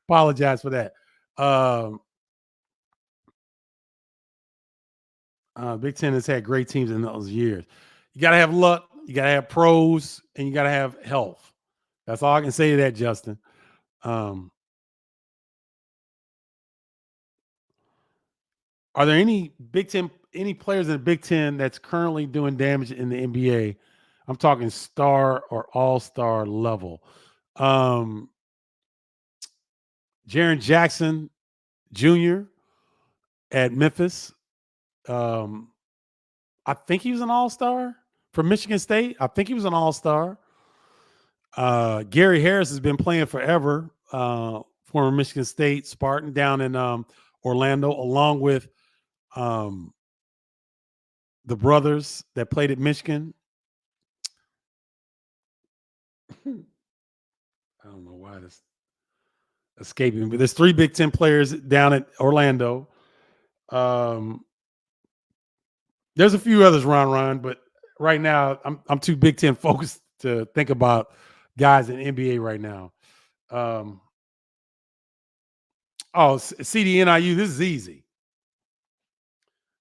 Apologize for that. Big Ten has had great teams in those years. You got to have luck, you got to have pros, and you got to have health. That's all I can say to that, Justin. Are there any players in the Big Ten that's currently doing damage in the NBA? I'm talking star or all-star level. Jaren Jackson Jr. at Memphis. I think he was an all-star for Michigan State. I think he was an all-star. Gary Harris has been playing forever, former Michigan State Spartan down in Orlando, along with the brothers that played at Michigan. I don't know why this escaping, but there's 3 Big Ten players down at Orlando. There's a few others, Ron, but right now I'm too Big Ten focused to think about guys in NBA right now. CDNIU, this is easy.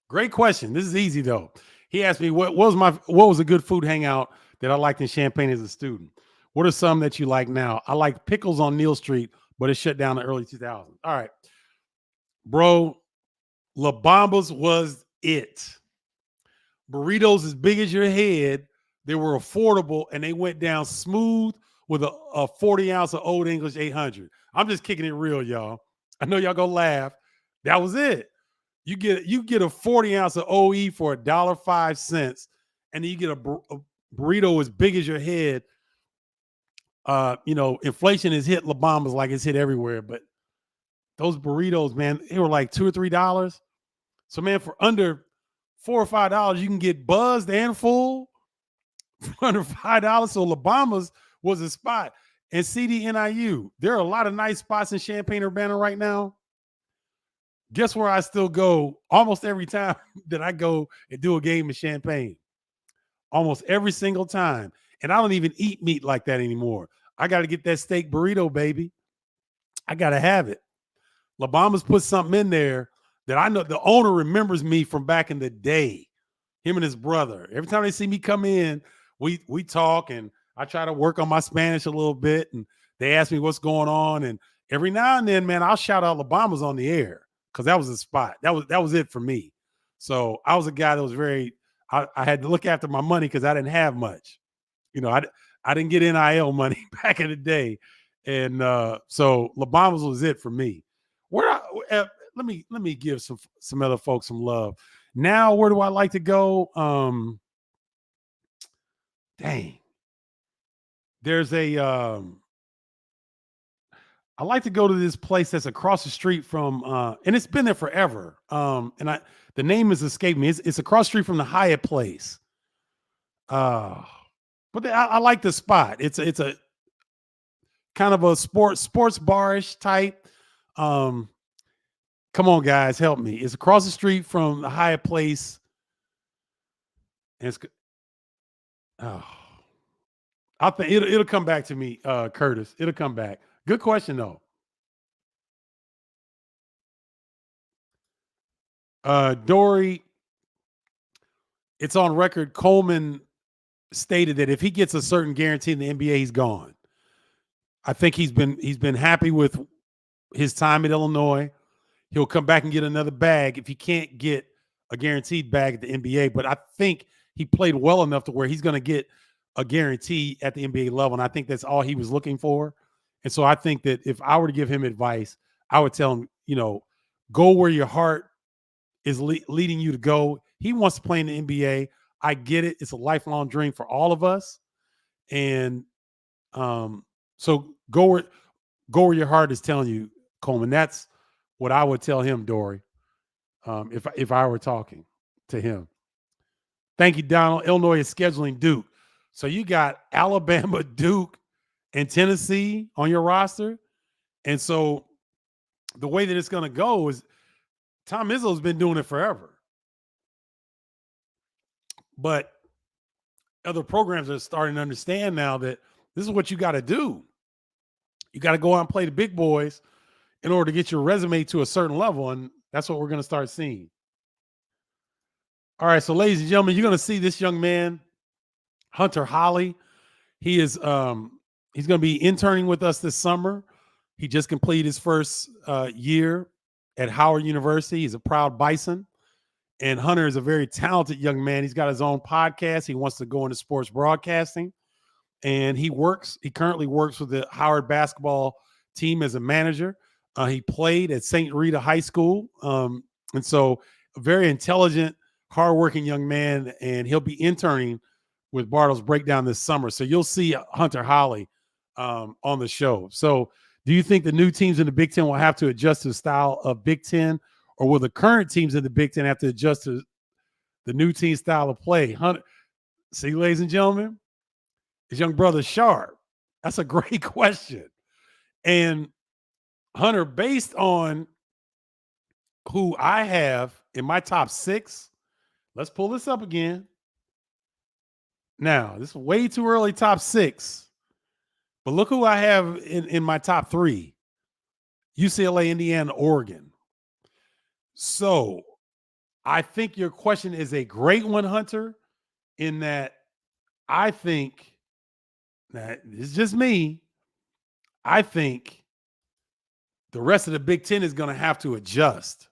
Great question. This is easy though. He asked me what was a good food hangout that I liked in Champaign as a student. What are some that you like now? I like Pickles on Neal Street, but it shut down in the early 2000s. All right, bro. La Bamba's was it. Burritos as big as your head. They were affordable and they went down smooth with a 40 ounce of Old English 800. I'm just kicking it real, y'all. I know y'all gonna laugh. That was it. You get a 40 ounce of OE for $1.05, and then you get a burrito as big as your head. Inflation has hit La Bamba's like it's hit everywhere, but those burritos, man, they were like $2 or $3. So, man, for under $4 or $5, you can get buzzed and full for under $5. So La Bamba's was a spot. And CDNIU, there are a lot of nice spots in Champaign-Urbana right now. Guess where I still go almost every time that I go and do a game in Champaign? Almost every single time. And I don't even eat meat like that anymore. I got to get that steak burrito, baby. I got to have it. La Bamba's put something in there that I know the owner remembers me from back in the day. Him and his brother. Every time they see me come in, we talk, and I try to work on my Spanish a little bit, and they ask me what's going on. And every now and then, man, I'll shout out La Bamba's on the air because that was the spot. That was it for me. So I was a guy that was very. I had to look after my money because I didn't have much. I didn't get NIL money back in the day, and so La Bamba's was it for me. Let me give some other folks some love. Now, where do I like to go? Dang. There's I like to go to this place that's across the street from and it's been there forever. The name has escaped me. It's across the street from the Hyatt place. But I like the spot. It's a kind of a sports barish type. Come on, guys, help me. It's across the street from the Hyatt place. And it's I think it'll come back to me, Curtis. It'll come back. Good question though. Dory, it's on record. Coleman stated that if he gets a certain guarantee in the NBA, he's gone. I think he's been happy with his time at Illinois. He'll come back and get another bag if he can't get a guaranteed bag at the NBA. But I think he played well enough to where he's going to get a guarantee at the NBA level. And I think that's all he was looking for. And so I think that if I were to give him advice, I would tell him, go where your heart is leading you to go. He wants to play in the NBA. I get it. It's a lifelong dream for all of us. And so go where your heart is telling you, Coleman. That's what I would tell him, Dory, if I were talking to him. Thank you, Donald. Illinois is scheduling Duke. So you got Alabama, Duke, and Tennessee on your roster. And so the way that it's going to go is Tom Izzo's been doing it forever. But other programs are starting to understand now that this is what you got to do. You got to go out and play the big boys in order to get your resume to a certain level. And that's what we're going to start seeing. All right. So ladies and gentlemen, you're going to see this young man, Hunter Holly. He is, he's going to be interning with us this summer. He just completed his first year at Howard University. He's a proud Bison. And Hunter is a very talented young man. He's got his own podcast. He wants to go into sports broadcasting. And he currently works with the Howard basketball team as a manager. He played at St. Rita High School. And so a very intelligent, hardworking young man. And he'll be interning with Bardo's Breakdown this summer. So you'll see Hunter Holly on the show. So do you think the new teams in the Big Ten will have to adjust to the style of Big Ten? Or will the current teams in the Big Ten have to adjust to the new team style of play? Hunter, see, ladies and gentlemen, his young brother sharp. That's a great question. And Hunter, based on who I have in my top 6, let's pull this up again. Now, this is way too early, top 6. But look who I have in my top 3. UCLA, Indiana, Oregon. So I think your question is a great one, Hunter, in that I think that it's just me. I think the rest of the Big Ten is going to have to adjust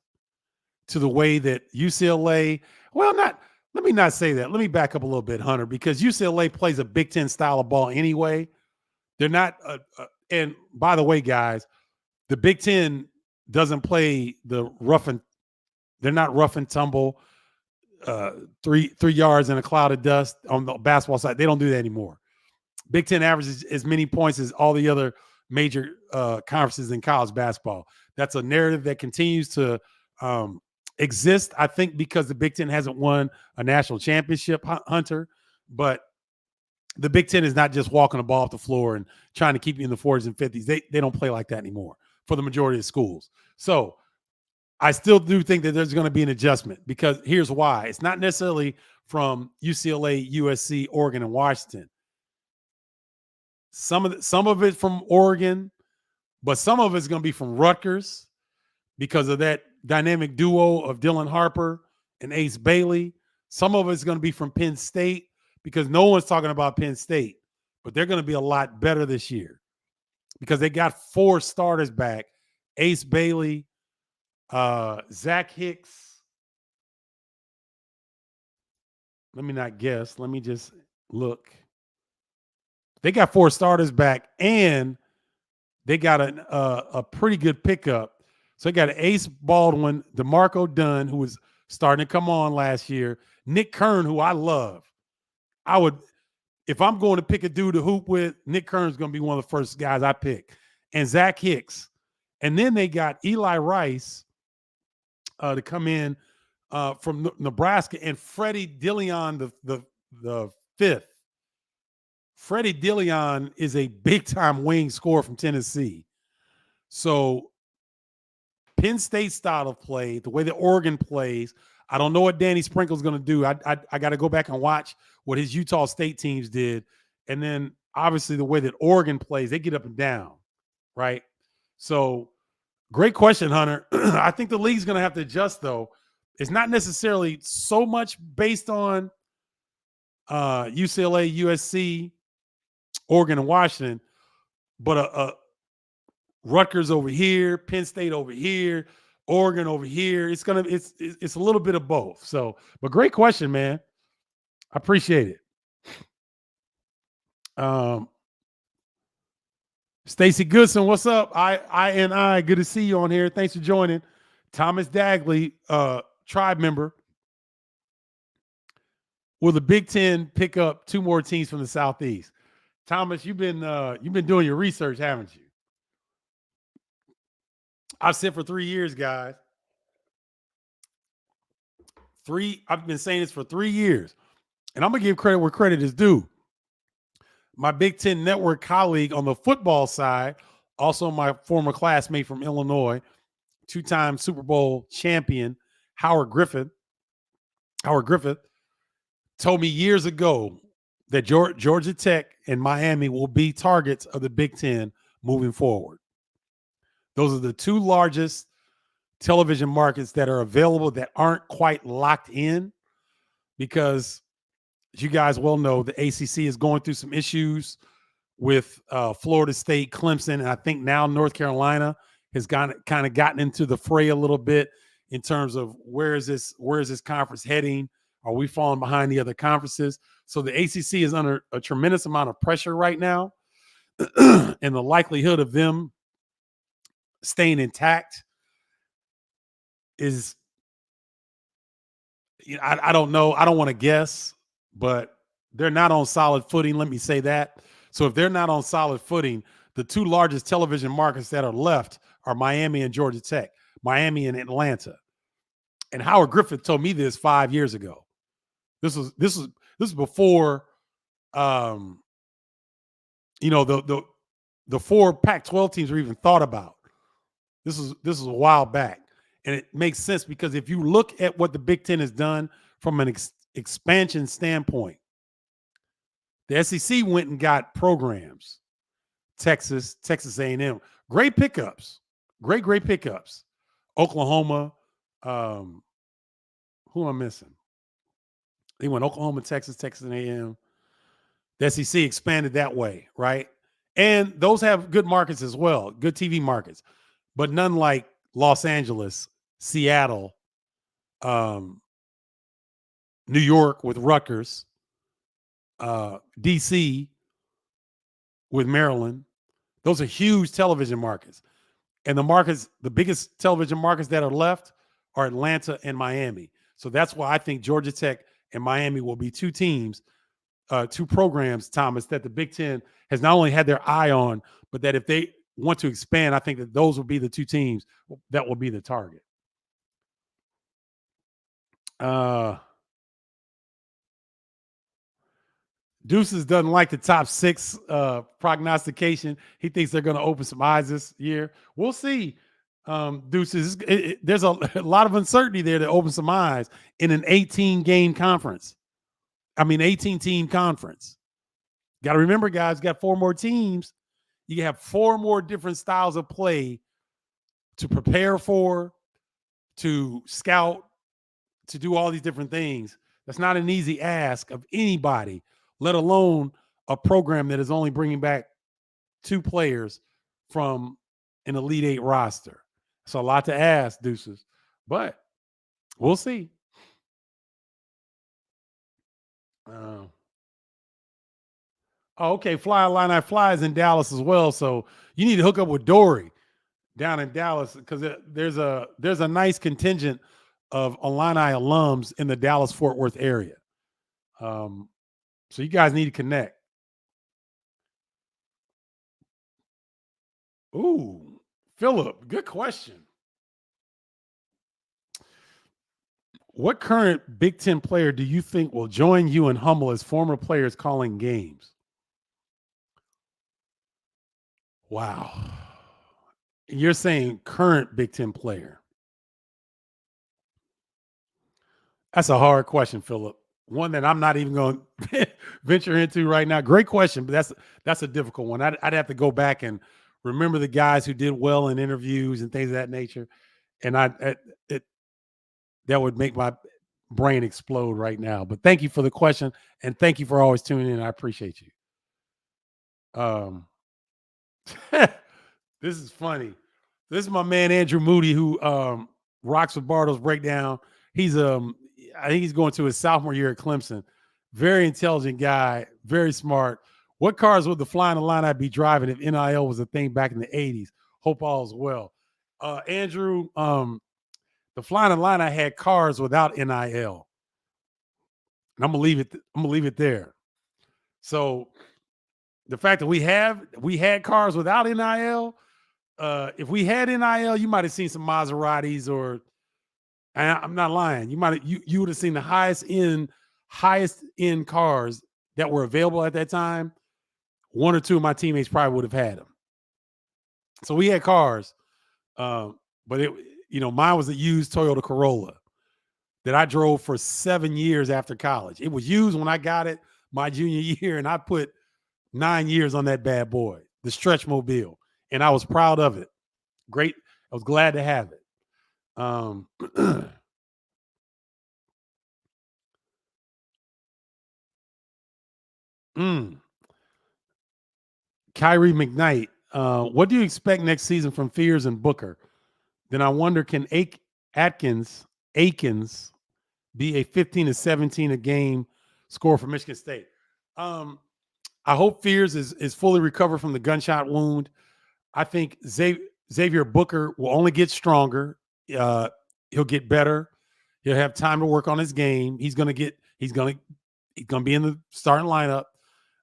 to the way that UCLA, let me not say that. Let me back up a little bit, Hunter, because UCLA plays a Big Ten style of ball anyway. They're not, and by the way, guys, the Big Ten doesn't play they're not rough and tumble, 3 yards in a cloud of dust on the basketball side. They don't do that anymore. Big Ten averages as many points as all the other major conferences in college basketball. That's a narrative that continues to exist, I think, because the Big Ten hasn't won a national championship, Hunter. But the Big Ten is not just walking the ball off the floor and trying to keep you in the 40s and 50s. They don't play like that anymore for the majority of schools. So I still do think that there's going to be an adjustment, because here's why. It's not necessarily from UCLA, USC, Oregon, and Washington. Some of it from Oregon, but some of it's going to be from Rutgers because of that dynamic duo of Dylan Harper and Ace Bailey. Some of it's going to be from Penn State because no one's talking about Penn State, but they're going to be a lot better this year because they got 4 starters back: Ace Bailey, Zach Hicks. Let me not guess. Let me just look. They got 4 starters back, and they got a pretty good pickup. So they got Ace Baldwin, DeMarco Dunn, who was starting to come on last year, Nick Kern, who I love. If I'm going to pick a dude to hoop with, Nick Kern's going to be one of the first guys I pick, and Zach Hicks. And then they got Eli Rice to come in from Nebraska, and Freddie Dilion, the 5th. Freddie Dilion is a big-time wing scorer from Tennessee. So Penn State style of play, the way that Oregon plays, I don't know what Danny Sprinkle's going to do. I got to go back and watch what his Utah State teams did. And then, obviously, the way that Oregon plays, they get up and down, right? So great question, Hunter. I think the league's going to have to adjust, though. It's not necessarily so much based on UCLA, USC, Oregon, and Washington, but Rutgers over here, Penn State over here, Oregon over here. It's a little bit of both. So, but great question, man. I appreciate it. Stacy Goodson, what's up? I good to see you on here. Thanks for joining. Thomas Dagley, tribe member. Will the Big Ten pick up 2 more teams from the Southeast? Thomas, you've been doing your research, haven't you? I've said for 3 years, guys. I've been saying this for 3 years, and I'm gonna give credit where credit is due. My Big Ten Network colleague on the football side, also my former classmate from Illinois, 2-time Super Bowl champion, Howard Griffith, told me years ago that Georgia Tech and Miami will be targets of the Big Ten moving forward. Those are the 2 largest television markets that are available that aren't quite locked in because, as you guys well know, the ACC is going through some issues with Florida State, Clemson, and I think now North Carolina has kind of gotten into the fray a little bit in terms of where is this conference heading? Are we falling behind the other conferences? So the ACC is under a tremendous amount of pressure right now, and the likelihood of them staying intact is, I don't know. I don't want to guess, but they're not on solid footing. Let me say that. So if they're not on solid footing, the 2 largest television markets that are left are Miami and Georgia Tech, Miami and Atlanta. And Howard Griffith told me this 5 years ago. This was before, the 4 Pac-12 teams were even thought about. This was a while back, and it makes sense because if you look at what the Big Ten has done from an expansion standpoint, the SEC went and got programs. Texas A&M, great pickups, great pickups. Oklahoma, who am I missing? They went Oklahoma, Texas A&M. The SEC expanded that way, right? And those have good markets as well, good TV markets, but none like Los Angeles, Seattle, New York with Rutgers, DC with Maryland. Those are huge television markets. And the biggest television markets that are left are Atlanta and Miami. So that's why I think Georgia Tech and Miami will be 2 teams, 2 programs, Thomas, that the Big Ten has not only had their eye on, but that if they want to expand, I think that those will be the 2 teams that will be the target. Deuces doesn't like the top 6 prognostication. He thinks they're going to open some eyes this year. We'll see. Deuces, there's a lot of uncertainty there to open some eyes in an 18-team conference. Got to remember, guys, got 4 more teams. You have 4 more different styles of play to prepare for, to scout, to do all these different things. That's not an easy ask of anybody, let alone a program that is only bringing back 2 players from an Elite 8 roster. It's a lot to ask, Deuces, but we'll see. Okay, Fly Illini Fly is in Dallas as well, so you need to hook up with Dory down in Dallas because there's a nice contingent of Illini alums in the Dallas-Fort Worth area. So you guys need to connect. Ooh, Philip, good question. What current Big Ten player do you think will join you and Hummel as former players calling games? Wow. You're saying current Big Ten player. That's a hard question, Philip. One that I'm not even going to venture into right now. Great question, but that's a difficult one. I'd have to go back and remember the guys who did well in interviews and things of that nature. And that would make brain explode right now. But thank you for the question, and thank you for always tuning in. I appreciate you. This is funny. This is my man Andrew Moody, who rocks with Bardo's breakdown. He's I think he's going to his sophomore year at Clemson. Very intelligent guy, very smart. What cars would the flying Illini be driving if NIL was a thing back in the 80s? Hope all is well. Andrew, the flying Illini had cars without NIL. And I'm gonna leave it there. So the fact that we had cars without NIL, if we had NIL, you might have seen some Maseratis, or I'm not lying. You would have seen the highest end cars that were available at that time. One or two of my teammates probably would have had them. So we had cars, but mine was a used Toyota Corolla that I drove for 7 years after college. It was used when I got it my junior year, and I put 9 years on that bad boy, the stretch mobile, and I was proud of it. Great. I was glad to have it. Kyrie McKnight, what do you expect next season from Fears and Booker? Then I wonder, can Akins be a 15 to 17 a game score for Michigan State? I hope Fears is fully recovered from the gunshot wound. I think Xavier Booker will only get stronger. He'll get better. He'll have time to work on his game. He's gonna be in the starting lineup.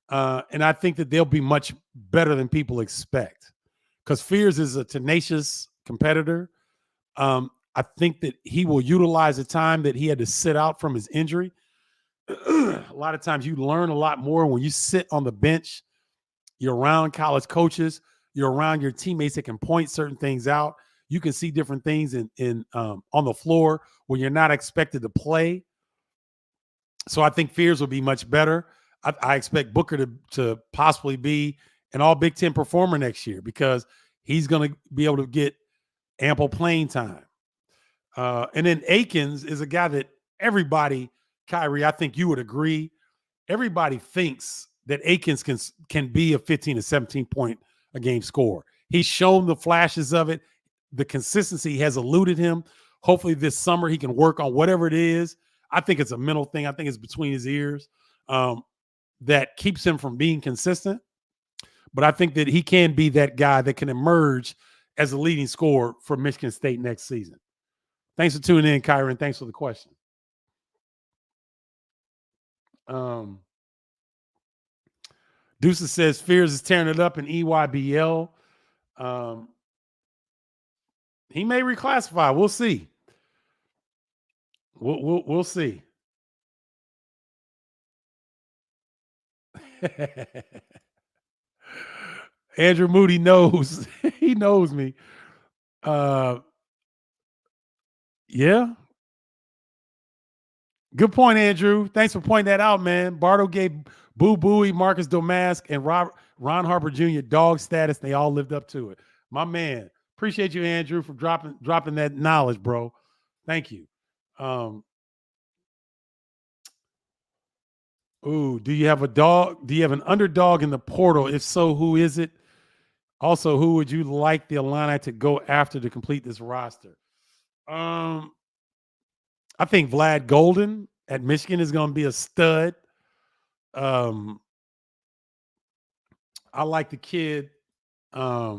And I think that they'll be much better than people expect, because Fears is a tenacious competitor. I think that he will utilize the time that he had to sit out from his injury. A lot of times you learn a lot more when you sit on the bench. You're around college coaches. You're around your teammates that can point certain things out. You can see different things on the floor when you're not expected to play. So I think Fears will be much better. I expect Booker to possibly be an all Big Ten performer next year, because he's going to be able to get ample playing time. And then Akins is a guy that everybody, Kyrie, I think you would agree, everybody thinks that Akins can be a 15 to 17 point a game scorer. He's shown the flashes of it. The consistency has eluded him. Hopefully this summer he can work on whatever it is. I think it's a mental thing. I think it's between his ears that keeps him from being consistent. But I think that he can be that guy that can emerge as a leading scorer for Michigan State next season. Thanks for tuning in, Kyrie, and thanks for the question. Deuces says Fears is tearing it up in EYBL. He may reclassify. We'll see. We'll see. Andrew Moody knows. He knows me. Yeah. Good point, Andrew. Thanks for pointing that out, man. Bardo gave Boo Booey, Marcus Domask, and Ron Harper Jr. dog status. They all lived up to it. My man. Appreciate you, Andrew, for dropping that knowledge, bro. Thank you. Do you have a dog? Do you have an underdog in the portal? If so, who is it? Also, who would you like the Illini to go after to complete this roster? I think Vlad Golden at Michigan is going to be a stud. I like the kid. I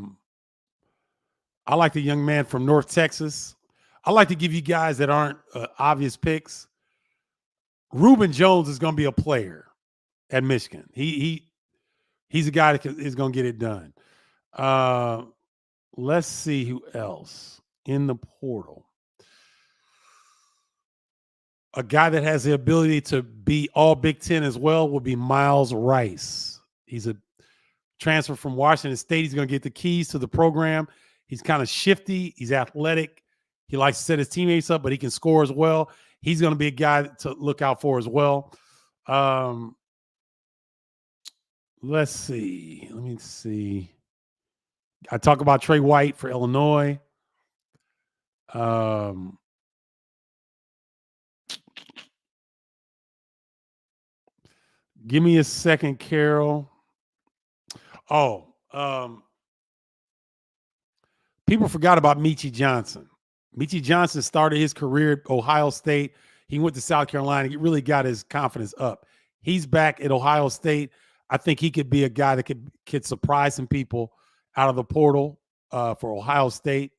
like the young man from North Texas. I like to give you guys that aren't obvious picks. Reuben Jones is going to be a player at Michigan. He's a guy that is going to get it done. Let's see who else in the portal. A guy that has the ability to be all Big Ten as well would be Miles Rice. He's a transfer from Washington State. He's going to get the keys to the program. He's kind of shifty. He's athletic. He likes to set his teammates up, but he can score as well. He's going to be a guy to look out for as well. Let's see. Let me see. I talk about Trey White for Illinois. Give me a second, Carol. Oh, people forgot about Michie Johnson. Michie Johnson started his career at Ohio State. He went to South Carolina. He really got his confidence up. He's back at Ohio State. I think he could be a guy that could surprise some people out of the portal for Ohio State.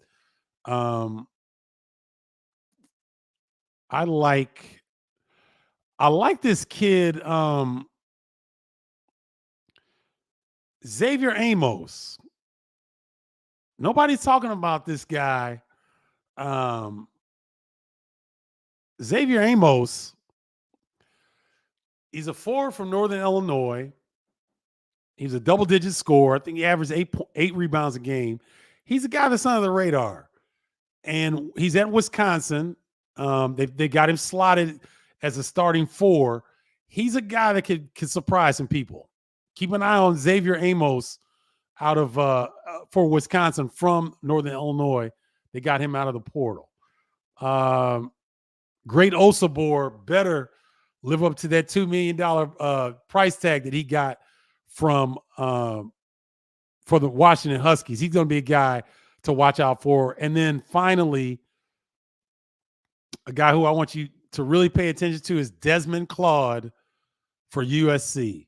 Um, I like this kid, Xavier Amos. Nobody's talking about this guy. Um, Xavier Amos, he's a forward from Northern Illinois. He's a double-digit scorer. I think he averaged eight rebounds a game. He's a guy that's under the radar, and he's at Wisconsin. They got him slotted as a starting four. He's a guy that could surprise some people. Keep an eye on Xavier Amos out of for Wisconsin from Northern Illinois. They got him out of the portal. Great Osabor better live up to that $2 million price tag that he got from for the Washington Huskies. He's going to be a guy to watch out for. And then finally, a guy who I want you to really pay attention to is Desmond Claude for USC.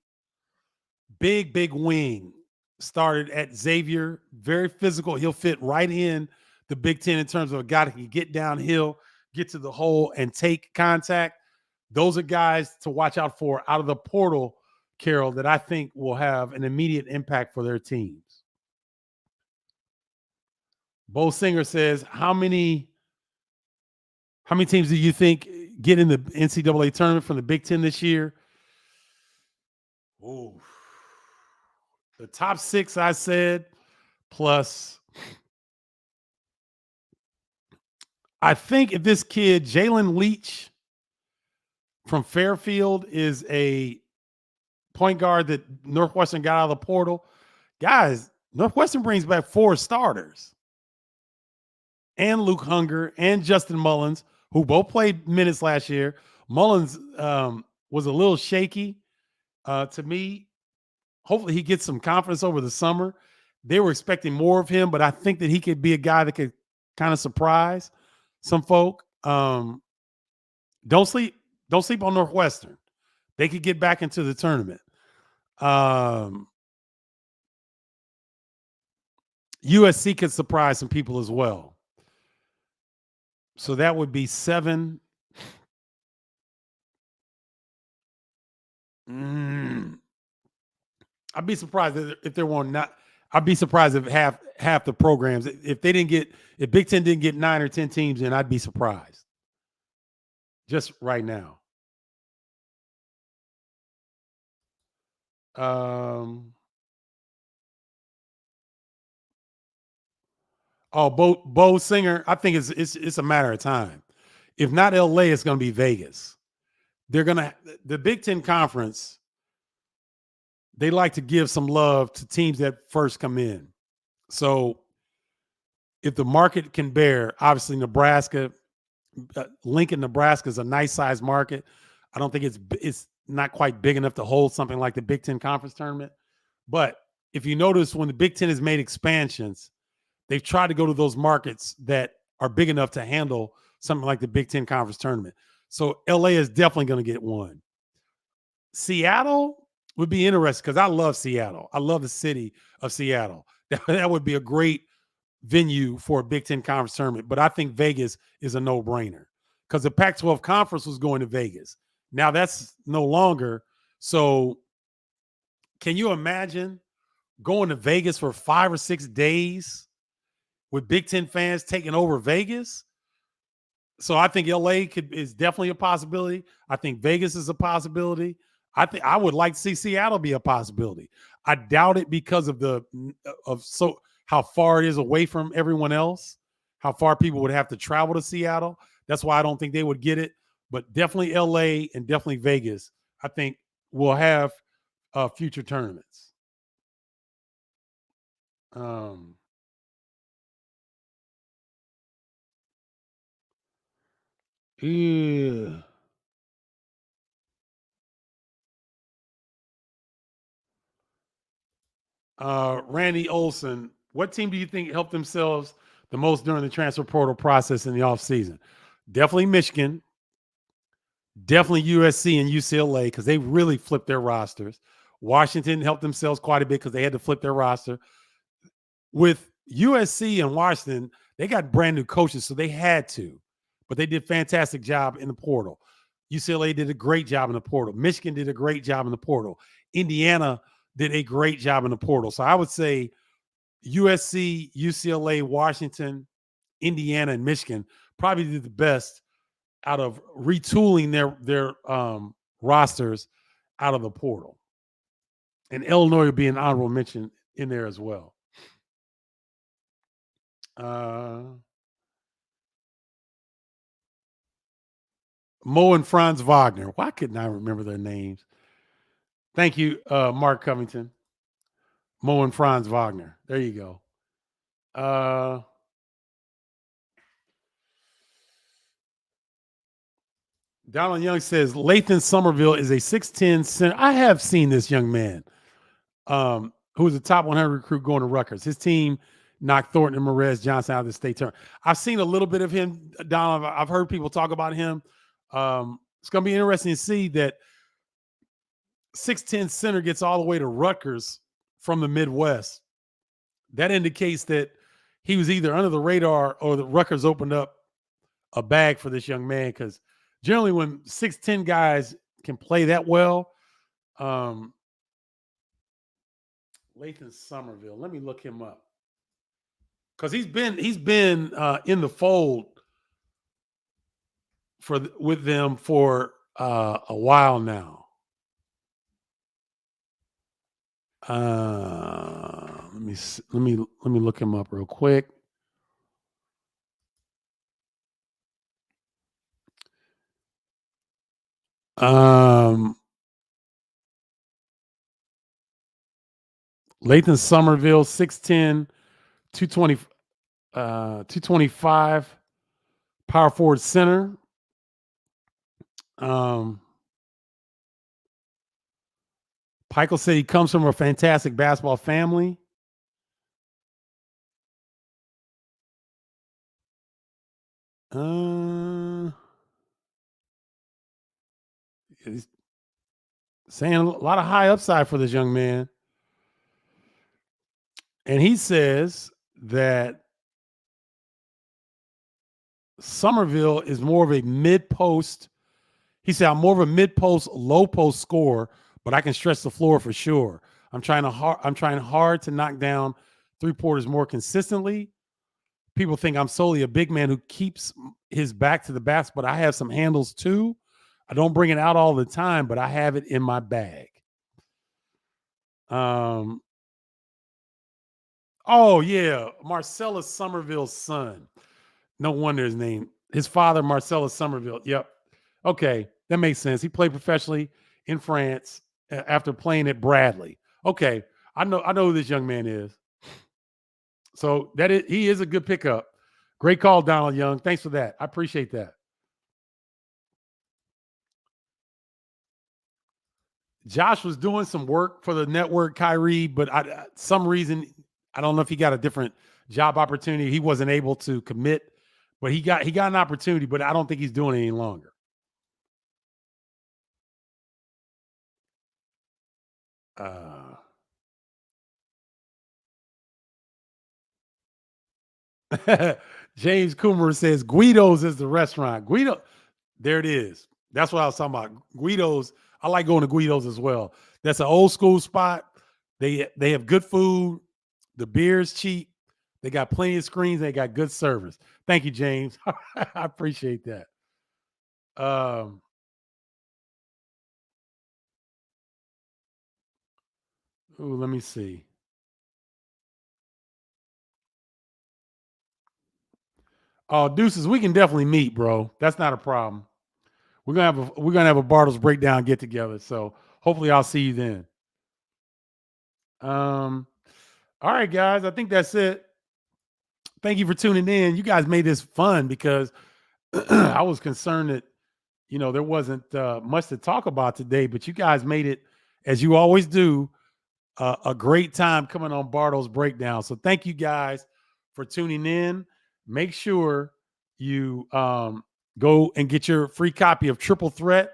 Big wing. Started at Xavier. Very physical. He'll fit right in the Big Ten in terms of a guy that can get downhill, get to the hole, and take contact. Those are guys to watch out for out of the portal, Carol, that I think will have an immediate impact for their teams. Bo Singer says, how many teams do you think get in the NCAA tournament from the Big Ten this year? Ooh. The top 6, I said, plus I think if this kid, Jalen Leach from Fairfield, is a point guard that Northwestern got out of the portal, guys, Northwestern brings back 4 starters. And Luke Hunger and Justin Mullins, who both played minutes last year. Mullins was a little shaky to me. Hopefully he gets some confidence over the summer. They were expecting more of him, but I think that he could be a guy that could kind of surprise some folk. Don't sleep on Northwestern. They could get back into the tournament. USC could surprise some people as well. So that would be 7. I'd be surprised if there were not. I'd be surprised if half the programs, if Big Ten didn't get 9 or 10 teams in, I'd be surprised. Just right now. Bo Singer, I think it's a matter of time. If not LA, it's going to be Vegas. The Big Ten Conference, they like to give some love to teams that first come in. So if the market can bear, obviously Nebraska, Lincoln, Nebraska is a nice size market. I don't think it's not quite big enough to hold something like the Big Ten Conference tournament. But if you notice, when the Big Ten has made expansions, they've tried to go to those markets that are big enough to handle something like the Big Ten Conference tournament. So LA is definitely going to get one. Seattle would be interesting because I love Seattle. I love the city of Seattle. That would be a great venue for a Big Ten Conference tournament. But I think Vegas is a no-brainer because the Pac-12 Conference was going to Vegas. Now that's no longer. So can you imagine going to Vegas for 5 or 6 days with Big Ten fans taking over Vegas? So I think LA is definitely a possibility. I think Vegas is a possibility. I would like to see Seattle be a possibility. I doubt it because of how far it is away from everyone else, how far people would have to travel to Seattle. That's why I don't think they would get it. But definitely LA and definitely Vegas, I think, will have future tournaments. Yeah. Randy Olson, what team do you think helped themselves the most during the transfer portal process in the offseason? Definitely Michigan, definitely USC and UCLA because they really flipped their rosters. Washington helped themselves quite a bit because they had to flip their roster. With USC and Washington, they got brand new coaches, so they had to, but they did a fantastic job in the portal. UCLA did a great job in the portal. Michigan did a great job in the portal. Indiana did a great job in the portal. So I would say USC, UCLA, Washington, Indiana, and Michigan probably did the best out of retooling their rosters out of the portal. And Illinois would be an honorable mention in there as well. Mo and Franz Wagner. Why couldn't I remember their names? Thank you, Mark Covington. Mo and Franz Wagner. There you go. Donald Young says Lathan Somerville is a 6'10 center. I have seen this young man, who was a top 100 recruit going to Rutgers. His team knocked Thornton and Morez Johnson out of the state tournament. I've seen a little bit of him, Donald. I've heard people talk about him. It's going to be interesting to see that 6'10 center gets all the way to Rutgers from the Midwest. That indicates that he was either under the radar or the Rutgers opened up a bag for this young man, because generally when 6'10 guys can play that well, Lathan Somerville, let me look him up, because he's been in the fold with them for a while now. Let me look him up real quick. Lathan Somerville, 6'10", 220, 225, power forward center. Peichel said he comes from a fantastic basketball family. He's saying a lot of high upside for this young man. And he says that Somerville is more of a mid-post. He said, I'm more of a mid-post, low-post scorer, but I can stretch the floor for sure. I'm trying hard to knock down three-pointers more consistently. People think I'm solely a big man who keeps his back to the basket, but I have some handles too. I don't bring it out all the time, but I have it in my bag. Oh, yeah, Marcellus Somerville's son. No wonder his father, Marcellus Somerville. Yep. Okay, that makes sense. He played professionally in France after playing at Bradley. Okay, I know who this young man is. So he is a good pickup. Great call, Donald Young. Thanks for that. I appreciate that. Josh was doing some work for the network, Kyrie, but some reason, I don't know if he got a different job opportunity. He wasn't able to commit, but he got an opportunity, but I don't think he's doing it any longer. James Coomer says Guido's is the restaurant. Guido, there it is. That's what I was talking about. Guido's. I like going to Guido's as well. That's an old school spot. They have good food. The beer is cheap. They got plenty of screens. They got good service. Thank you, James. I appreciate that. Let me see. Oh, Deuces, we can definitely meet, bro. That's not a problem. We're gonna have a Bardo's breakdown get together. So hopefully I'll see you then. All right, guys. I think that's it. Thank you for tuning in. You guys made this fun because I was concerned that there wasn't much to talk about today, but you guys made it, as you always do, a great time coming on Bardo's Breakdown. So thank you guys for tuning in. Make sure you go and get your free copy of Triple Threat.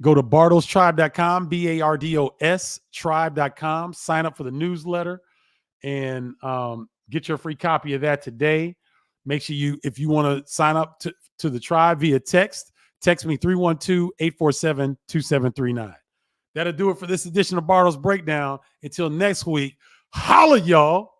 Go to bardostribe.com, BARDOS tribe.com. Sign up for the newsletter and get your free copy of that today. Make sure if you want to sign up to the tribe via text me 312-847-2739. That'll do it for this edition of Bardo's Breakdown. Until next week, holla, y'all.